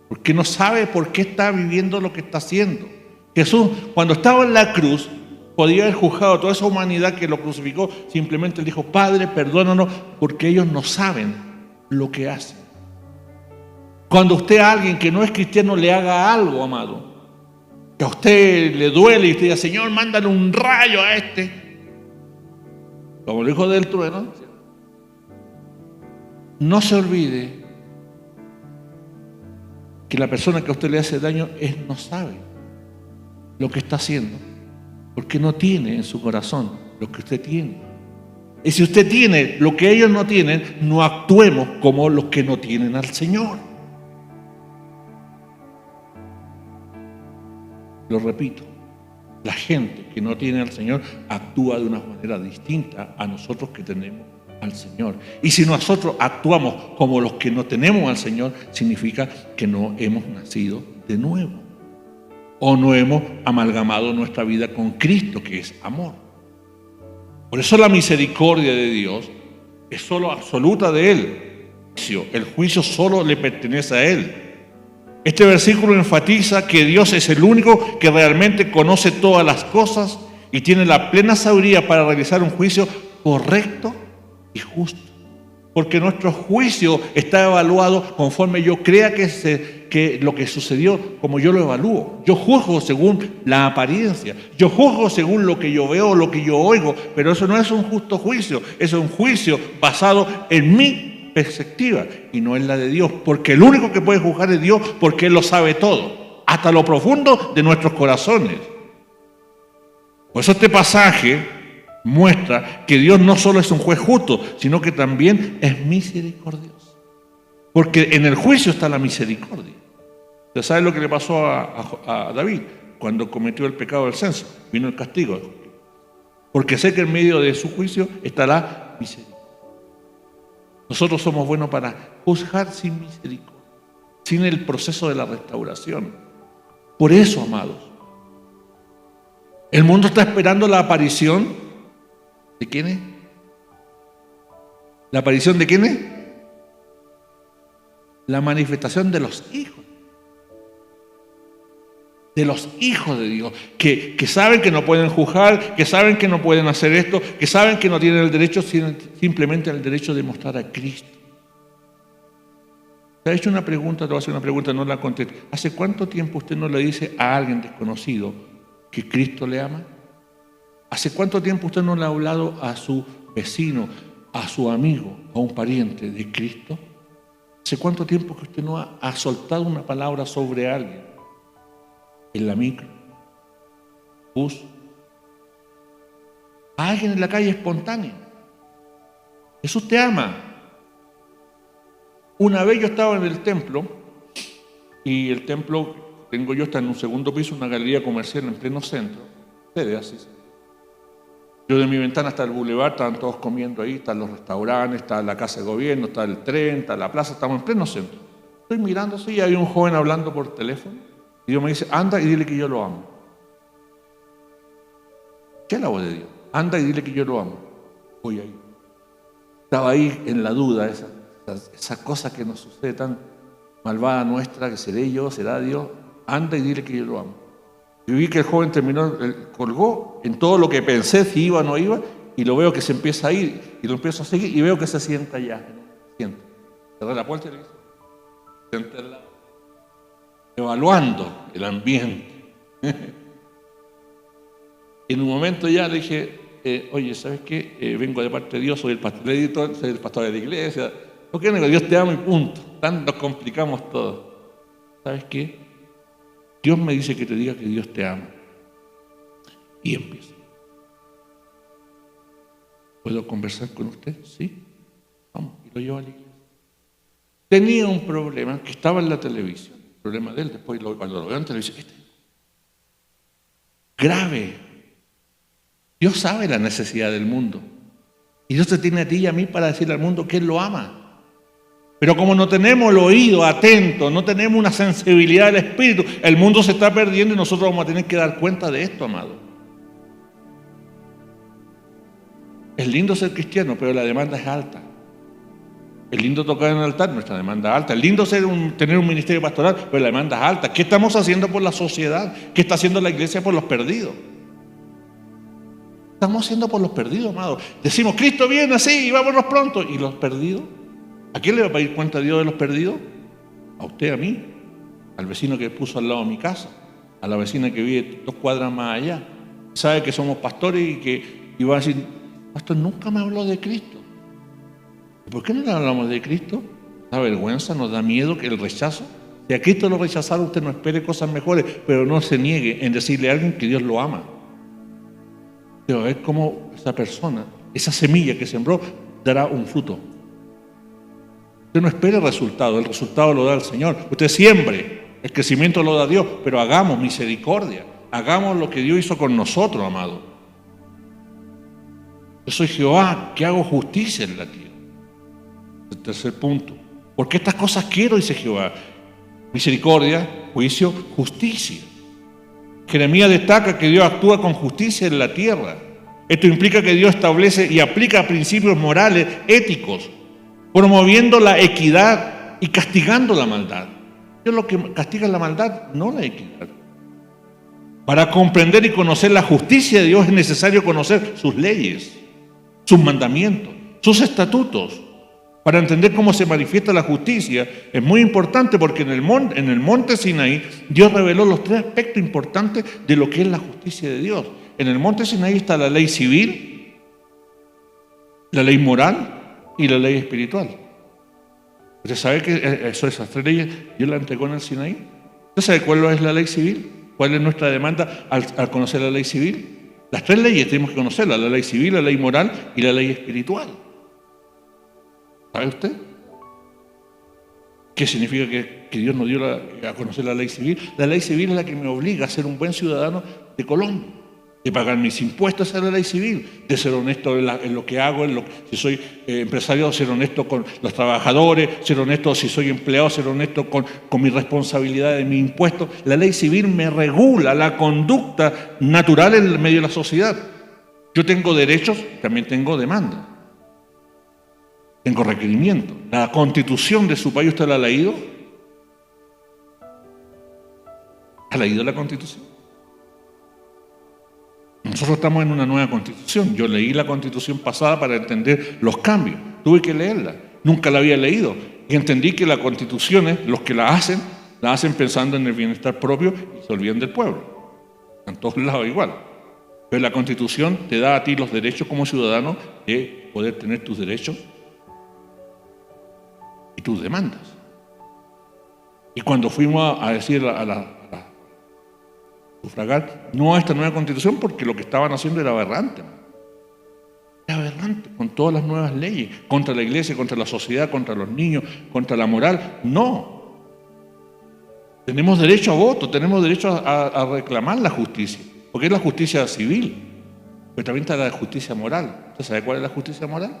Porque no sabe por qué está viviendo lo que está haciendo. Jesús, cuando estaba en la cruz, podía haber juzgado a toda esa humanidad que lo crucificó. Simplemente le dijo, Padre, perdónanos, porque ellos no saben lo que hacen. Cuando usted a alguien que no es cristiano le haga algo, amado, que a usted le duele y usted diga, Señor, mándale un rayo a este, como el hijo del trueno, no se olvide que la persona que a usted le hace daño no sabe lo que está haciendo, porque no tiene en su corazón lo que usted tiene. Y si usted tiene lo que ellos no tienen, no actuemos como los que no tienen al Señor. Lo repito, la gente que no tiene al Señor actúa de una manera distinta a nosotros que tenemos al Señor. Y si nosotros actuamos como los que no tenemos al Señor, significa que no hemos nacido de nuevo o no hemos amalgamado nuestra vida con Cristo, que es amor. Por eso la misericordia de Dios es solo absoluta de Él. El juicio solo le pertenece a Él. Este versículo enfatiza que Dios es el único que realmente conoce todas las cosas y tiene la plena sabiduría para realizar un juicio correcto y justo. Porque nuestro juicio está evaluado conforme yo crea que lo que sucedió, como yo lo evalúo. Yo juzgo según la apariencia, yo juzgo según lo que yo veo, lo que yo oigo, pero eso no es un justo juicio, es un juicio basado en mí perspectiva y no en la de Dios, porque el único que puede juzgar es Dios, porque Él lo sabe todo, hasta lo profundo de nuestros corazones. Por eso este pasaje muestra que Dios no solo es un juez justo, sino que también es misericordioso, porque en el juicio está la misericordia. ¿Usted sabe lo que le pasó a David cuando cometió el pecado del censo? Vino el castigo, porque sé que en medio de su juicio estará misericordia. Nosotros somos buenos para juzgar sin misericordia, sin el proceso de la restauración. Por eso, amados, el mundo está esperando la aparición ¿de quiénes? ¿La aparición de quiénes? La manifestación de los hijos. De los hijos de Dios, que saben que no pueden juzgar, que saben que no pueden hacer esto, que saben que no tienen el derecho, simplemente el derecho de mostrar a Cristo. ¿Te ha hecho una pregunta? Te voy a hacer una pregunta, no la conteste. ¿Hace cuánto tiempo usted no le dice a alguien desconocido que Cristo le ama? ¿Hace cuánto tiempo usted no le ha hablado a su vecino, a su amigo, a un pariente de Cristo? ¿Hace cuánto tiempo que usted no ha soltado una palabra sobre alguien? En la micro, bus, a alguien en la calle espontánea. Jesús te ama. Una vez yo estaba en el templo, y el templo, tengo yo, está en un segundo piso, una galería comercial en pleno centro. Ustedes así. Yo de mi ventana está el bulevar, estaban todos comiendo ahí, están los restaurantes, está la casa de gobierno, está el tren, está la plaza, estamos en pleno centro. Estoy mirando así y hay un joven hablando por teléfono. Y Dios me dice, anda y dile que yo lo amo. ¿Qué es la voz de Dios? Anda y dile que yo lo amo. Voy ahí. Estaba ahí en la duda, esa cosa que nos sucede tan malvada nuestra, que seré yo, será Dios. Anda y dile que yo lo amo. Y vi que el joven terminó, colgó en todo lo que pensé, si iba o no iba, y lo veo que se empieza a ir, y lo empiezo a seguir, y veo que se sienta allá. Sienta. Cerré la puerta y le dije, sienta al lado. Evaluando el ambiente. Y en un momento ya le dije, oye, ¿sabes qué? Vengo de parte de Dios, soy el pastor editor, soy el pastor de la iglesia. ¿Por qué no? Dios te ama y punto. Tanto nos complicamos todo. ¿Sabes qué? Dios me dice que te diga que Dios te ama. Y empiezo. ¿Puedo conversar con usted? Sí. Vamos, y lo llevo a la iglesia. Tenía un problema que estaba en la televisión. Problema de él, después cuando lo veo en televisión, grave. Dios sabe la necesidad del mundo. Y Dios te tiene a ti y a mí para decirle al mundo que Él lo ama. Pero como no tenemos el oído atento, no tenemos una sensibilidad del Espíritu, el mundo se está perdiendo y nosotros vamos a tener que dar cuenta de esto, amado. Es lindo ser cristiano, pero la demanda es alta. Es lindo tocar en el altar, nuestra demanda es alta. Es lindo tener un ministerio pastoral, pero la demanda es alta. ¿Qué estamos haciendo por la sociedad? ¿Qué está haciendo la iglesia por los perdidos? Estamos haciendo por los perdidos, amado. Decimos, Cristo viene así y vámonos pronto. ¿Y los perdidos? ¿A quién le va a pedir cuenta Dios de los perdidos? A usted, a mí, al vecino que puso al lado de mi casa, a la vecina que vive 2 cuadras más allá. Sabe que somos pastores y va a decir, pastor, nunca me habló de Cristo. ¿Por qué no le hablamos de Cristo? ¿Da vergüenza? ¿Nos da miedo que el rechazo? Si a Cristo lo rechazaron, usted no espere cosas mejores, pero no se niegue en decirle a alguien que Dios lo ama. Pero a ver cómo esa persona, esa semilla que sembró, dará un fruto. Usted no espere el resultado lo da el Señor. Usted siembre, el crecimiento lo da Dios, pero hagamos misericordia, hagamos lo que Dios hizo con nosotros, amado. Yo soy Jehová, que hago justicia en la tierra. El tercer punto. Porque estas cosas quiero, dice Jehová: misericordia, juicio, justicia. Jeremías destaca que Dios actúa con justicia en la tierra. Esto implica que Dios establece y aplica principios morales, éticos, promoviendo la equidad y castigando la maldad. Dios lo que castiga es la maldad, no la equidad. Para comprender y conocer la justicia de Dios es necesario conocer sus leyes, sus mandamientos, sus estatutos. Para entender cómo se manifiesta la justicia es muy importante, porque en el monte Sinaí Dios reveló los 3 aspectos importantes de lo que es la justicia de Dios. En el monte Sinaí está la ley civil, la ley moral y la ley espiritual. ¿Usted sabe que esas 3 leyes Dios las entregó en el Sinaí? ¿Usted sabe cuál es la ley civil? ¿Cuál es nuestra demanda al conocer la ley civil? Las 3 leyes tenemos que conocerlas: la ley civil, la ley moral y la ley espiritual. ¿Sabe usted qué significa que Dios nos dio a conocer la ley civil? La ley civil es la que me obliga a ser un buen ciudadano de Colombia, de pagar mis impuestos a la ley civil, de ser honesto en lo que hago, si soy empresario, ser honesto con los trabajadores, ser honesto si soy empleado, ser honesto con mi responsabilidad de mis impuestos. La ley civil me regula la conducta natural en medio de la sociedad. Yo tengo derechos, también tengo demandas. Tengo requerimiento. La Constitución de su país, ¿usted la ha leído? ¿Ha leído la Constitución? Nosotros estamos en una nueva Constitución. Yo leí la Constitución pasada para entender los cambios. Tuve que leerla. Nunca la había leído. Y entendí que las constituciones, los que la hacen pensando en el bienestar propio y se olvidan del pueblo. En todos lados igual. Pero la Constitución te da a ti los derechos como ciudadano de poder tener tus derechos y tus demandas. Y cuando fuimos a decir a sufragar no a esta nueva Constitución, porque lo que estaban haciendo era aberrante. Era aberrante, con todas las nuevas leyes, contra la iglesia, contra la sociedad, contra los niños, contra la moral. No. Tenemos derecho a voto, tenemos derecho a reclamar la justicia, porque es la justicia civil, pero también está la justicia moral. ¿Usted sabe cuál es la justicia moral?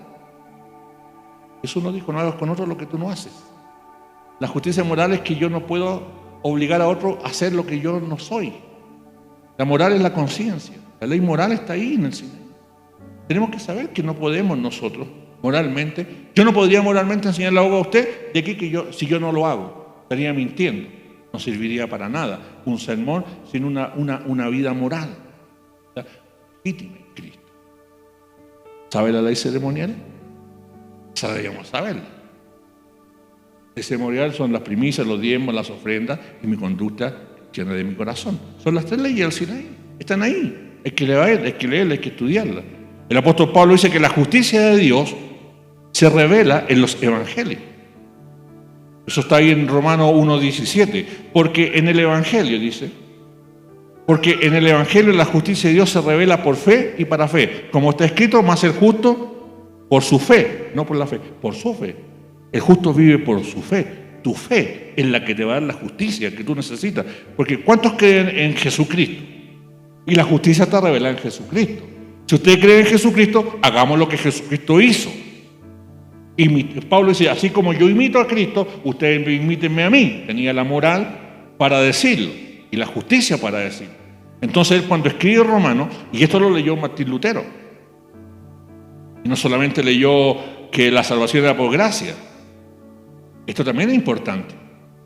Jesús nos dijo: no hagas con otro lo que tú no haces. La justicia moral es que yo no puedo obligar a otro a hacer lo que yo no soy. La moral es la conciencia. La ley moral está ahí en el Sinaí. Tenemos que saber que no podemos nosotros moralmente. Yo no podría moralmente enseñarle algo a usted de aquí si yo no lo hago. Estaría mintiendo. No serviría para nada un sermón sin una vida moral. Legítima en Cristo. ¿Sabe la ley ceremonial? Deberíamos saberla. El ceremonial son las primicias, los diezmos, las ofrendas y mi conducta llena de mi corazón. Son las 3 leyes del Sinaí. Están ahí. Hay que leerla, hay que estudiarla. El apóstol Pablo dice que la justicia de Dios se revela en los evangelios. Eso está ahí en Romanos 1:17. Porque en el evangelio, dice, porque en el evangelio la justicia de Dios se revela por fe y para fe. Como está escrito: más el justo por su fe, no por la fe, por su fe. El justo vive por su fe. Tu fe es la que te va a dar la justicia que tú necesitas. Porque ¿cuántos creen en Jesucristo? Y la justicia está revelada en Jesucristo. Si usted cree en Jesucristo, hagamos lo que Jesucristo hizo. Pablo dice, así como yo imito a Cristo, ustedes imítenme a mí. Tenía la moral para decirlo y la justicia para decirlo. Entonces él cuando escribe Romanos, y esto lo leyó Martín Lutero, y no solamente leyó que la salvación era por gracia, esto también es importante,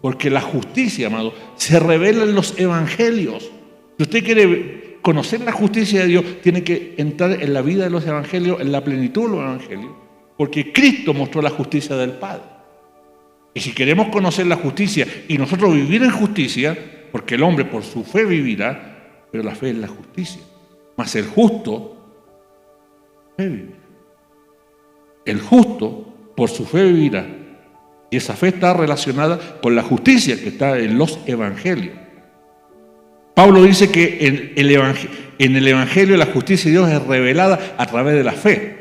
porque la justicia, amado, se revela en los evangelios. Si usted quiere conocer la justicia de Dios, tiene que entrar en la vida de los evangelios, en la plenitud de los evangelios, porque Cristo mostró la justicia del Padre. Y si queremos conocer la justicia y nosotros vivir en justicia, porque el hombre por su fe vivirá, pero la fe es la justicia. Mas el justo fe vivirá. El justo por su fe vivirá. Y esa fe está relacionada con la justicia que está en los evangelios. Pablo dice que en el evangelio la justicia de Dios es revelada a través de la fe.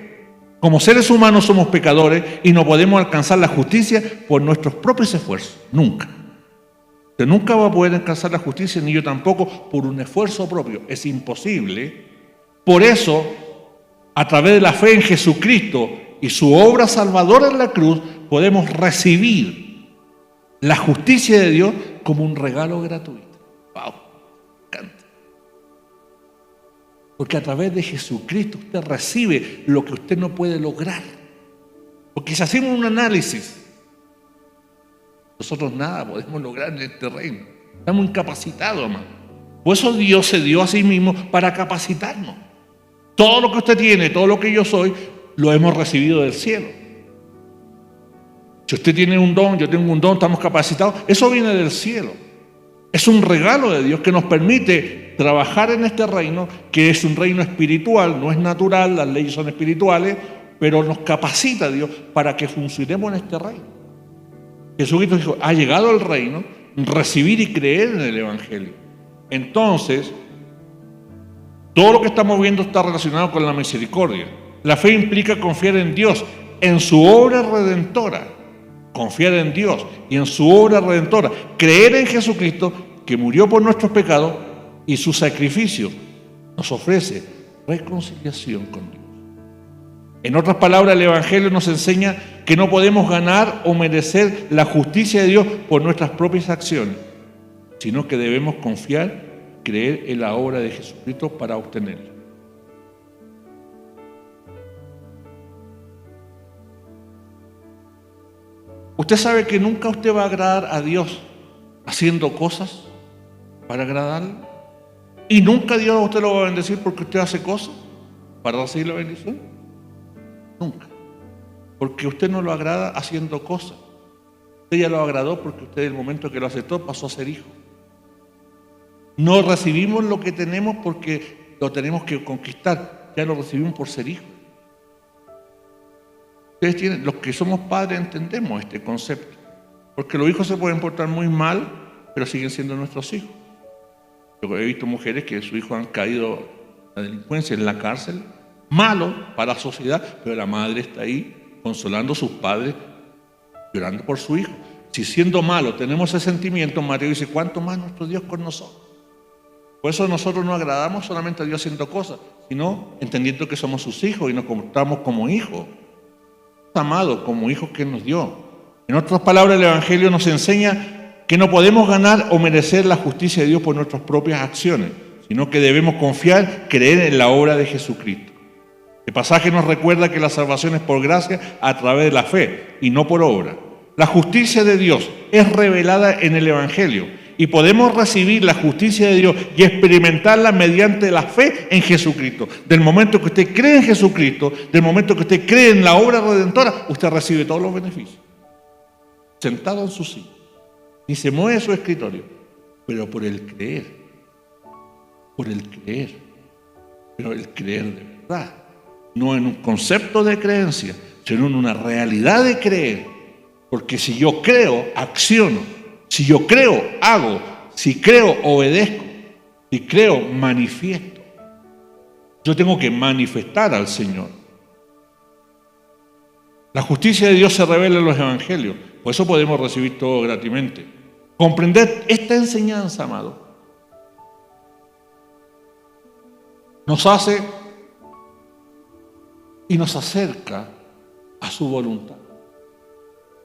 Como seres humanos somos pecadores y no podemos alcanzar la justicia por nuestros propios esfuerzos. Nunca. Usted nunca va a poder alcanzar la justicia, ni yo tampoco, por un esfuerzo propio. Es imposible. Por eso, a través de la fe en Jesucristo y su obra salvadora en la cruz, podemos recibir la justicia de Dios como un regalo gratuito. ¡Wow! Me encanta. Porque a través de Jesucristo usted recibe lo que usted no puede lograr. Porque si hacemos un análisis, nosotros nada podemos lograr en este reino. Estamos incapacitados, hermano. Por eso Dios se dio a sí mismo para capacitarnos. Todo lo que usted tiene, todo lo que yo soy, lo hemos recibido del cielo. Si usted tiene un don, yo tengo un don, estamos capacitados, eso viene del cielo. Es un regalo de Dios que nos permite trabajar en este reino, que es un reino espiritual, no es natural, las leyes son espirituales, pero nos capacita Dios para que funcionemos en este reino. Jesucristo dijo, ha llegado el reino, recibir y creer en el evangelio. Entonces, todo lo que estamos viendo está relacionado con la misericordia. La fe implica confiar en Dios, en su obra redentora. Confiar en Dios y en su obra redentora. Creer en Jesucristo, que murió por nuestros pecados, y su sacrificio nos ofrece reconciliación con Dios. En otras palabras, el evangelio nos enseña que no podemos ganar o merecer la justicia de Dios por nuestras propias acciones, sino que debemos confiar, creer en la obra de Jesucristo para obtenerla. Usted sabe que nunca usted va a agradar a Dios haciendo cosas para agradarle. Y nunca Dios a usted lo va a bendecir porque usted hace cosas para recibir la bendición. Nunca. Porque usted no lo agrada haciendo cosas. Usted ya lo agradó porque usted, en el momento que lo aceptó, pasó a ser hijo. No recibimos lo que tenemos porque lo tenemos que conquistar. Ya lo recibimos por ser hijos. Ustedes tienen, los que somos padres entendemos este concepto. Porque los hijos se pueden portar muy mal, pero siguen siendo nuestros hijos. Yo he visto mujeres que sus hijos han caído en la delincuencia, en la cárcel, malo para la sociedad, pero la madre está ahí consolando a sus padres, llorando por su hijo. Si siendo malo tenemos ese sentimiento, Mateo dice, ¿cuánto más nuestro Dios con nosotros? Por eso nosotros no agradamos solamente a Dios haciendo cosas, sino entendiendo que somos sus hijos y nos comportamos como hijos, amados, como hijos que nos dio. En otras palabras, el evangelio nos enseña que no podemos ganar o merecer la justicia de Dios por nuestras propias acciones, sino que debemos confiar, creer en la obra de Jesucristo. El pasaje nos recuerda que la salvación es por gracia a través de la fe y no por obra. La justicia de Dios es revelada en el evangelio y podemos recibir la justicia de Dios y experimentarla mediante la fe en Jesucristo. Del momento que usted cree en Jesucristo, del momento que usted cree en la obra redentora, usted recibe todos los beneficios. Sentado en su silla. Ni se mueve de su escritorio. Pero por el creer. Por el creer. Pero el creer de verdad. No en un concepto de creencia, sino en una realidad de creer. Porque si yo creo, acciono. Si yo creo, hago. Si creo, obedezco. Si creo, manifiesto. Yo tengo que manifestar al Señor. La justicia de Dios se revela en los evangelios. Por eso podemos recibir todo gratuitamente. Comprender esta enseñanza, amado, nos hace y nos acerca a su voluntad.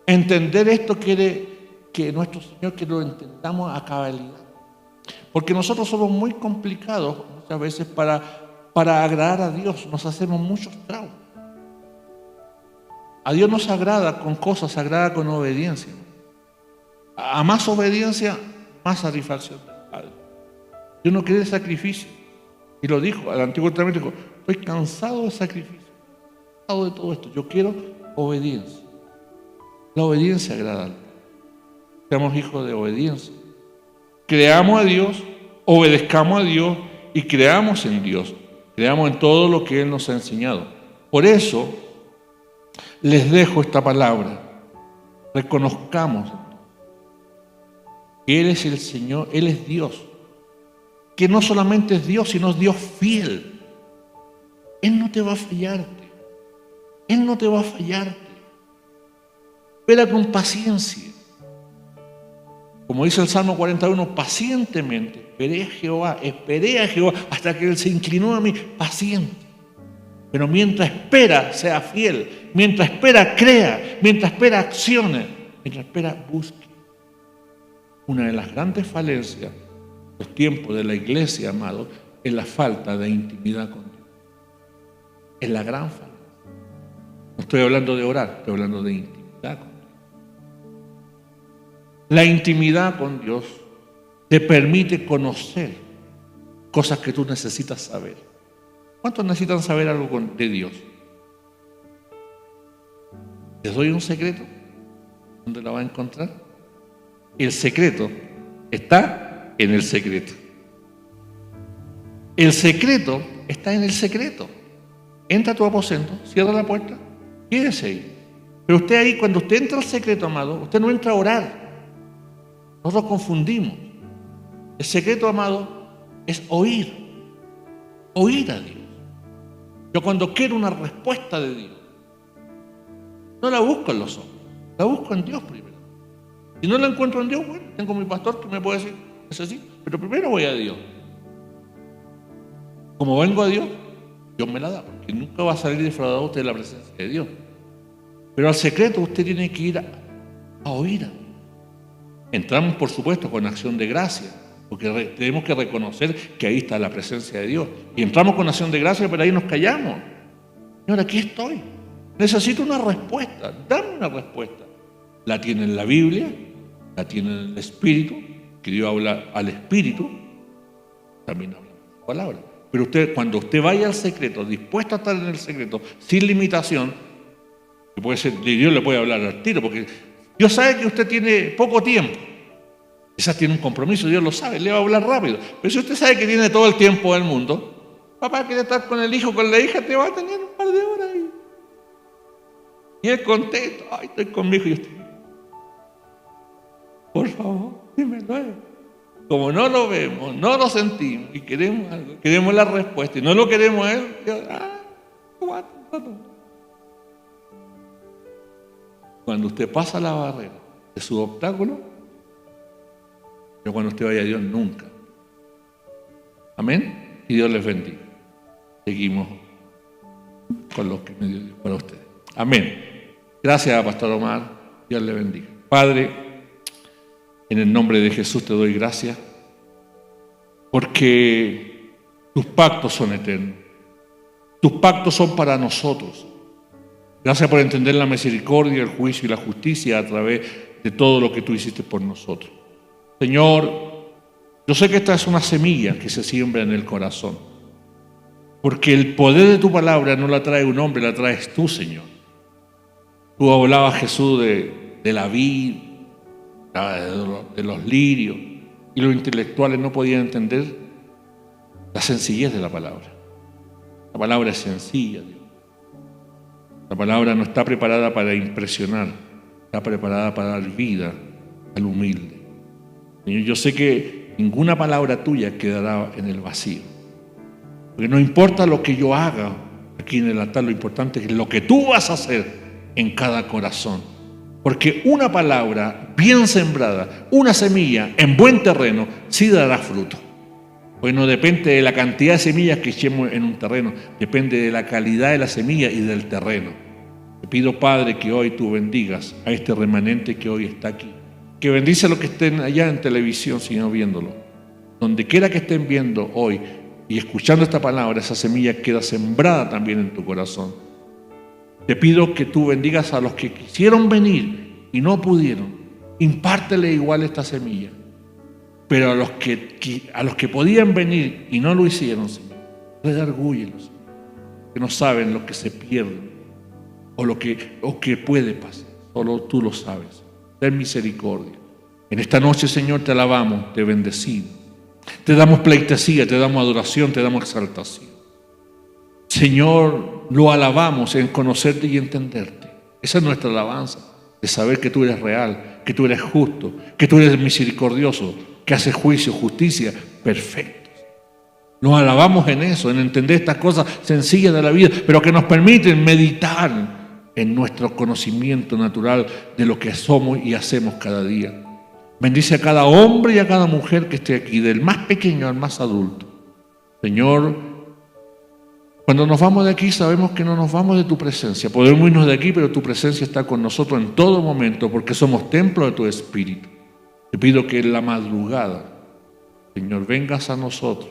Entender esto quiere que nuestro Señor que lo entendamos a cabalidad. Porque nosotros somos muy complicados muchas veces para agradar a Dios. Nos hacemos muchos traumas. A Dios nos agrada con cosas, se agrada con obediencia. A más obediencia, más satisfacción del Padre. Dios no quiere sacrificio. Y lo dijo al Antiguo Testamento, dijo, estoy cansado de sacrificio, cansado de todo esto. Yo quiero obediencia. La obediencia agrada al Padre. Seamos hijos de obediencia. Creamos a Dios, obedezcamos a Dios y creamos en Dios. Creamos en todo lo que Él nos ha enseñado. Por eso les dejo esta palabra. Reconozcamos que Él es el Señor, Él es Dios. Que no solamente es Dios, sino es Dios fiel. Él no te va a fallarte. Él no te va a fallarte. Espera con paciencia. Como dice el Salmo 41, pacientemente esperé a Jehová hasta que Él se inclinó a mí, paciente. Pero mientras espera, sea fiel. Mientras espera, crea. Mientras espera, accione. Mientras espera, busque. Una de las grandes falencias de los tiempos de la iglesia, amado, es la falta de intimidad con Dios. Es la gran falencia. No estoy hablando de orar, estoy hablando de intimidad con Dios. La intimidad con Dios te permite conocer cosas que tú necesitas saber. ¿Cuántos necesitan saber algo de Dios? ¿Les doy un secreto? ¿Dónde lo va a encontrar? El secreto está en el secreto. El secreto está en el secreto. Entra a tu aposento, cierra la puerta, quédese ahí. Pero usted ahí, cuando usted entra al secreto, amado, usted no entra a orar. Nosotros confundimos. El secreto, amado, es oír a Dios. Yo cuando quiero una respuesta de Dios, no la busco en los hombres, la busco en Dios primero. Si no la encuentro en Dios, bueno, tengo mi pastor que me puede decir, es así, pero primero voy a Dios. Como vengo a Dios, Dios me la da, porque nunca va a salir defraudado usted de la presencia de Dios. Pero al secreto usted tiene que ir a oír a Dios. Entramos, por supuesto, con acción de gracia, porque tenemos que reconocer que ahí está la presencia de Dios. Y entramos con acción de gracia, pero ahí nos callamos. Señor, aquí estoy. Necesito una respuesta. Dame una respuesta. La tiene en la Biblia, la tiene en el Espíritu, que Dios habla al Espíritu, también habla en la palabra. Pero usted, cuando usted vaya al secreto, dispuesto a estar en el secreto, sin limitación, que puede ser, Dios le puede hablar al tiro, porque Dios sabe que usted tiene poco tiempo. Quizás tiene un compromiso, Dios lo sabe, le va a hablar rápido. Pero si usted sabe que tiene todo el tiempo del mundo, papá quiere estar con el hijo, con la hija, te va a tener un par de horas ahí. Y él contento, ay, estoy con mi hijo y usted, por favor, dímelo. Como no lo vemos, no lo sentimos y queremos algo, queremos la respuesta y no lo queremos a él, cuando usted pasa la barrera de su obstáculo, pero cuando usted vaya a Dios, nunca. Amén. Y Dios les bendiga. Seguimos con lo que me dio Dios para ustedes. Amén. Gracias, Pastor Omar. Dios le bendiga. Padre, en el nombre de Jesús te doy gracias porque tus pactos son eternos. Tus pactos son para nosotros. Gracias por entender la misericordia, el juicio y la justicia a través de todo lo que tú hiciste por nosotros. Señor, yo sé que esta es una semilla que se siembra en el corazón, porque el poder de tu palabra no la trae un hombre, la traes tú, Señor. Tú hablabas, Jesús, de la vid, de los lirios, y los intelectuales no podían entender la sencillez de la palabra. La palabra es sencilla, Dios. La palabra no está preparada para impresionar, está preparada para dar vida al humilde. Señor, yo sé que ninguna palabra tuya quedará en el vacío. Porque no importa lo que yo haga aquí en el altar, lo importante es lo que tú vas a hacer en cada corazón. Porque una palabra bien sembrada, una semilla en buen terreno, sí dará fruto. Pues no depende de la cantidad de semillas que echemos en un terreno, depende de la calidad de la semilla y del terreno. Te pido, Padre, que hoy tú bendigas a este remanente que hoy está aquí. Que bendice a los que estén allá en televisión, Señor, viéndolo. Donde quiera que estén viendo hoy y escuchando esta palabra, esa semilla queda sembrada también en tu corazón. Te pido que tú bendigas a los que quisieron venir y no pudieron. Impártele igual esta semilla. Pero a los que podían venir y no lo hicieron, Señor, redargúyelos, que no saben lo que se pierde o lo que puede pasar. Solo tú lo sabes. Ten misericordia. En esta noche, Señor, te alabamos, te bendecimos. Te damos pleitesía, te damos adoración, te damos exaltación. Señor, lo alabamos en conocerte y entenderte. Esa es nuestra alabanza, de saber que tú eres real, que tú eres justo, que tú eres misericordioso, que haces juicio, justicia, perfectos. Nos alabamos en eso, en entender estas cosas sencillas de la vida, pero que nos permiten meditar en nuestro conocimiento natural de lo que somos y hacemos cada día. Bendice a cada hombre y a cada mujer que esté aquí, del más pequeño al más adulto. Señor, cuando nos vamos de aquí sabemos que no nos vamos de tu presencia. Podemos irnos de aquí, pero tu presencia está con nosotros en todo momento porque somos templo de tu Espíritu. Te pido que en la madrugada, Señor, vengas a nosotros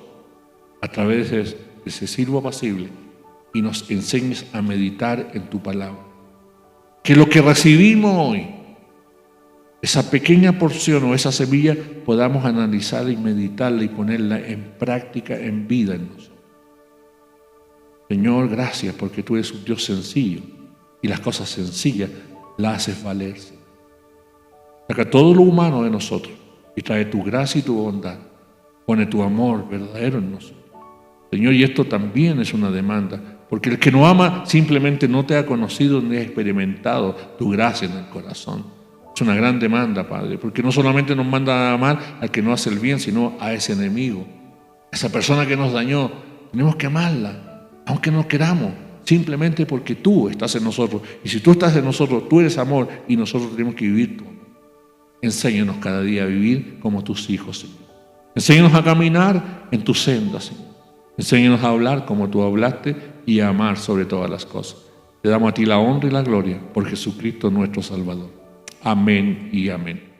a través de ese siervo apacible y nos enseñes a meditar en tu palabra. Que lo que recibimos hoy, esa pequeña porción o esa semilla, podamos analizarla y meditarla y ponerla en práctica, en vida en nosotros. Señor, gracias porque tú eres un Dios sencillo y las cosas sencillas las haces valerse. Saca todo lo humano de nosotros y trae tu gracia y tu bondad. Pone tu amor verdadero en nosotros. Señor, y esto también es una demanda, porque el que no ama simplemente no te ha conocido ni ha experimentado tu gracia en el corazón. Es una gran demanda, Padre, porque no solamente nos manda a amar al que no hace el bien, sino a ese enemigo, a esa persona que nos dañó. Tenemos que amarla, aunque no queramos, simplemente porque tú estás en nosotros. Y si tú estás en nosotros, tú eres amor y nosotros tenemos que vivir tu amor. Enséñanos cada día a vivir como tus hijos, Señor. Enséñanos a caminar en tu senda, Señor. Enséñanos a hablar como tú hablaste y a amar sobre todas las cosas. Te damos a ti la honra y la gloria por Jesucristo nuestro Salvador. Amén y amén.